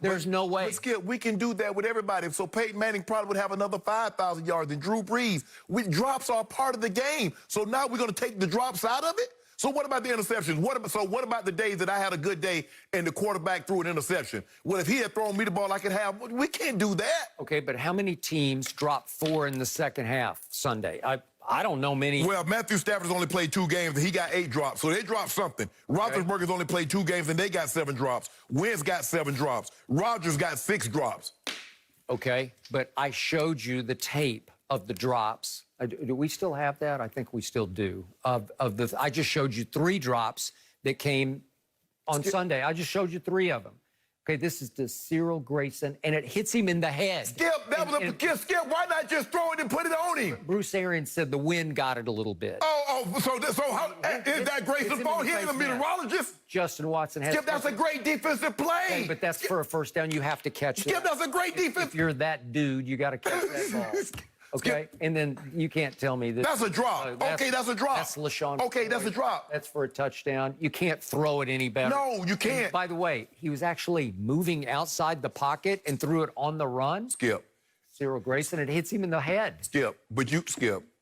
There's no way. But Skip, we can do that with everybody. So Peyton Manning probably would have another 5,000 yards than Drew Brees. Drops are part of the game. So now we're going to take the drops out of it? So what about the interceptions? What about the days that I had a good day and the quarterback threw an interception? Well, if he had thrown me the ball, I could have. We can't do that. Okay, but how many teams dropped 4 in the second half Sunday? I don't know many. Well, Matthew Stafford's only played 2 games, and he got 8 drops. So they dropped something. Roethlisberger's only played 2 games, and they got 7 drops. Wentz got 7 drops. Rodgers got 6 drops. Okay, but I showed you the tape of the drops. Do we still have that? I think we still do. I just showed you 3 drops that came on Sunday. I just showed you 3 of them. Okay, this is to Cyril Grayson, and it hits him in the head. Skip, Skip, why not just throw it and put it on him? Bruce Arians said the wind got it a little bit. So how, is that Grayson's fault? He ain't a meteorologist. Justin Watson has... Skip, that's a great defensive play. Okay, but that's for a first down. You have to catch that. Skip, that's a great defense. If you're that dude, you got to catch that ball. Okay, and then you can't tell me that. That's a drop. Okay, that's a drop. That's LaShawn. Okay, that's a drop. That's for a touchdown. You can't throw it any better. No, you can't. And by the way, he was actually moving outside the pocket and threw it on the run. Skip. Cyril Grayson, it hits him in the head. Skip,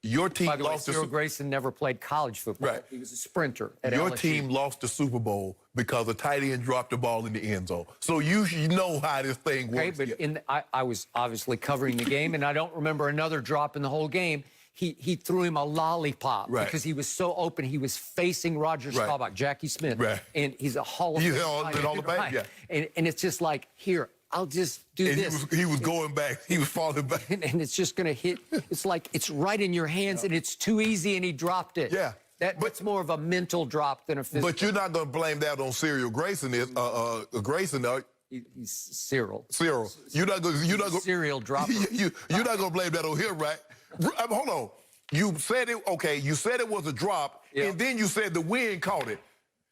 your team By the way, lost. Cyril Grayson never played college football. Right. He was a sprinter at Your LSU. team lost the Super Bowl because a tight end dropped the ball in the end zone. So you know how this thing works. Okay, but I was obviously covering the game, and I don't remember another drop in the whole game. He threw him a lollipop because he was so open. He was facing Roger Staubach, Jackie Smith, and he's a Hall of Fame. Yeah. And it's just like, here, I'll just do this. He was going back. He was falling back. And it's just going to hit. It's like it's right in your hands, and it's too easy, and he dropped it. Yeah. That's more of a mental drop than a physical. But you're not going to blame that on Cyril Grayson. Grayson, He's Cyril. You're not going. Cyril dropper. You're not going to blame that on him, right? Hold on. You said it. Okay. You said it was a drop, and then you said the wind caught it.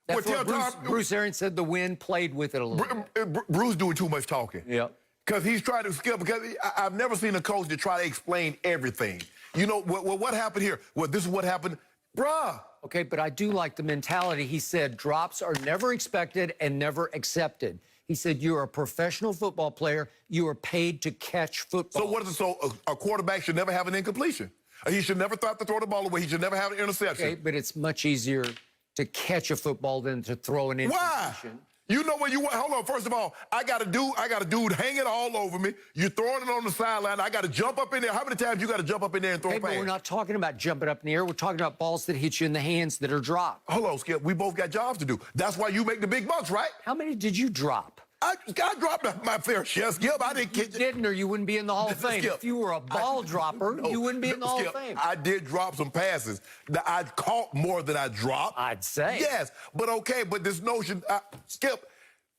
That's what Bruce Arians said the wind played with it a little bit. Bruce doing too much talking. Yeah. Because he's trying to skip, because I've never seen a coach to try to explain everything. You know, what happened here? Well, this is what happened. Bruh. Okay, but I do like the mentality. He said drops are never expected and never accepted. He said you're a professional football player. You are paid to catch football. So what is it? So a quarterback should never have an incompletion. He should never have to throw the ball away. He should never have an interception. Okay, but it's much easier to catch a football than to throw an interception. Why? You know where you want. Hold on. First of all, I got a dude hanging all over me. You're throwing it on the sideline. I got to jump up in there. How many times you got to jump up in there and throw a pass? But we're not talking about jumping up in the air. We're talking about balls that hit you in the hands that are dropped. Hold on, Skip. We both got jobs to do. That's why you make the big bucks, right? How many did you drop? I dropped my fair share, Skip. I didn't catch it. You didn't, or you wouldn't be in the Hall of Fame. Skip, If you were a ball dropper, you wouldn't be in the Hall Skip, of Fame. I did drop some passes. I caught more than I dropped. I'd say. Yes, but okay, but this notion, Skip,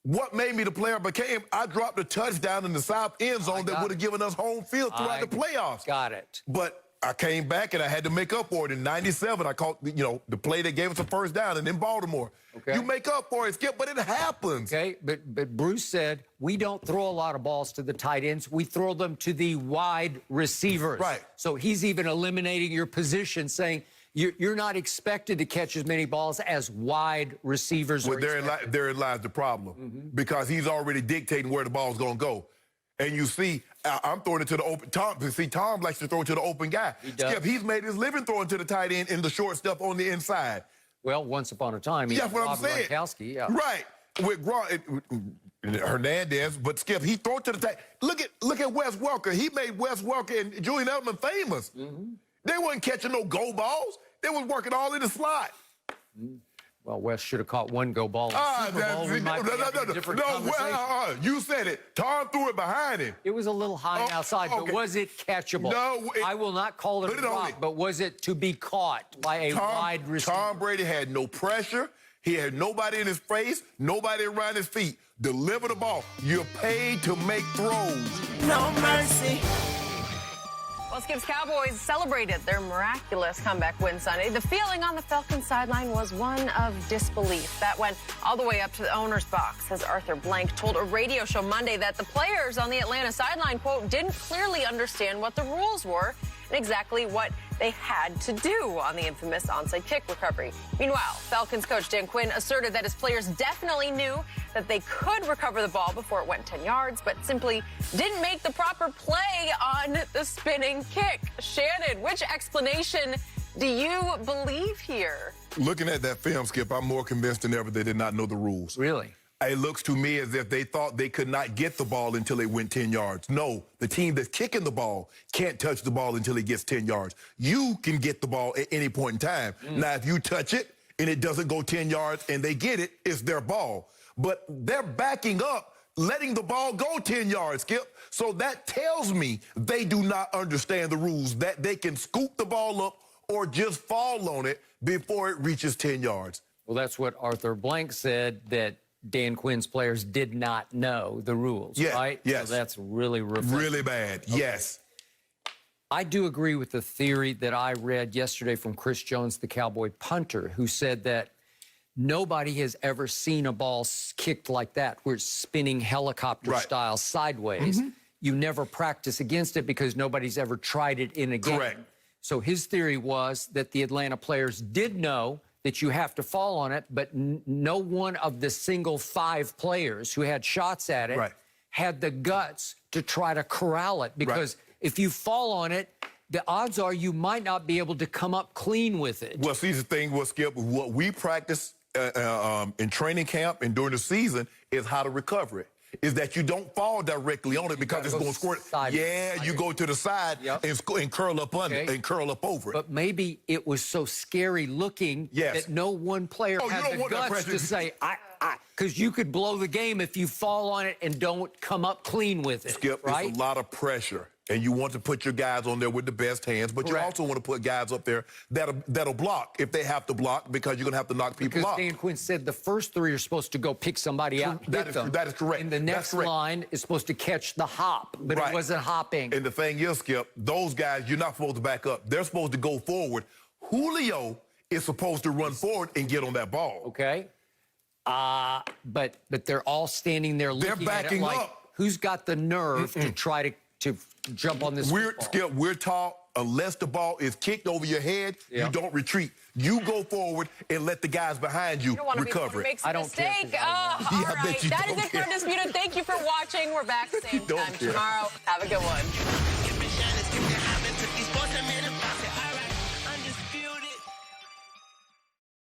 what made me the player I became, I dropped a touchdown in the south end zone that would have given us home field throughout the playoffs. Got it. But I came back and I had to make up for it. In '97, I caught, the play that gave us a first down, and in Baltimore. Okay. You make up for it, Skip, but it happens. Okay, but Bruce said we don't throw a lot of balls to the tight ends. We throw them to the wide receivers. Right. So he's even eliminating your position, saying you're not expected to catch as many balls as wide receivers are expected. Therein lies the problem, because he's already dictating where the ball's going to go. And you see, I'm throwing it to the open. Tom likes to throw it to the open guy. He does. Skip, he's made his living throwing to the tight end and the short stuff on the inside. Well, once upon a time, That's what I'm saying. Gronkowski, yeah. Right. With Hernandez, but Skip, he throw it to the tight. Look at Wes Welker. He made Wes Welker and Julian Edelman famous. They wasn't catching no go balls. They was working all in the slot. Well, Wes should have caught one go ball in the Super Bowl. We might be having a different conversation. You said it. Tom threw it behind him. It was a little high outside, but was it catchable? No. I will not call it a drop, but was it to be caught by a wide receiver? Tom Brady had no pressure. He had nobody in his face, nobody around his feet. Deliver the ball. You're paid to make throws. No mercy. Well, Skip's Cowboys celebrated their miraculous comeback win Sunday. The feeling on the Falcons sideline was one of disbelief. That went all the way up to the owner's box, as Arthur Blank told a radio show Monday that the players on the Atlanta sideline, quote, didn't clearly understand what the rules were and exactly what they had to do on the infamous onside kick recovery. Meanwhile, Falcons coach Dan Quinn asserted that his players definitely knew that they could recover the ball before it went 10 yards, but simply didn't make the proper play on the spinning kick. Shannon, which explanation do you believe here? Looking at that film, Skip, I'm more convinced than ever they did not know the rules. Really? It looks to me as if they thought they could not get the ball until they went 10 yards. No, the team that's kicking the ball can't touch the ball until it gets 10 yards. You can get the ball at any point in time. Now, if you touch it and it doesn't go 10 yards and they get it, it's their ball. But they're backing up, letting the ball go 10 yards, Skip. So that tells me they do not understand the rules, that they can scoop the ball up or just fall on it before it reaches 10 yards. Well, that's what Arthur Blank said, that Dan Quinn's players did not know the rules, right? Yes. So that's really refreshing. Really bad, okay. Yes. I do agree with the theory that I read yesterday from Chris Jones, the Cowboy punter, who said that nobody has ever seen a ball kicked like that, where it's spinning helicopter style sideways. You never practice against it because nobody's ever tried it in a game. Correct. So his theory was that the Atlanta players did know that you have to fall on it, but no one of the single 5 players who had shots at it had the guts to try to corral it, because if you fall on it, the odds are you might not be able to come up clean with it. Well, see, the thing was, Skip, what we practice in training camp and during the season is how to recover it. Is that you don't fall directly on it because it's going to squirt. You go to the side and curl up under and curl up over it. But maybe it was so scary looking that no one player had the guts to say, because you could blow the game if you fall on it and don't come up clean with it. Skip, it's a lot of pressure. And you want to put your guys on there with the best hands, but you also want to put guys up there that'll block if they have to block, because you're going to have to knock people off. Because Dan Quinn said the first 3 are supposed to go pick somebody out and hit them. That is correct. And the next line is supposed to catch the hop, but it wasn't hopping. And the thing is, Skip, those guys, you're not supposed to back up. They're supposed to go forward. Julio is supposed to run forward and get on that ball. Okay. But they're all standing there looking at it backing like, up. who's got the nerve to try to jump on this football? Skip, we're taught unless the ball is kicked over your head, you don't retreat. You go forward and let the guys behind you recover it. I don't mistake. All right. That is it for Undisputed. Thank you for watching. We're back same time tomorrow. Have a good one.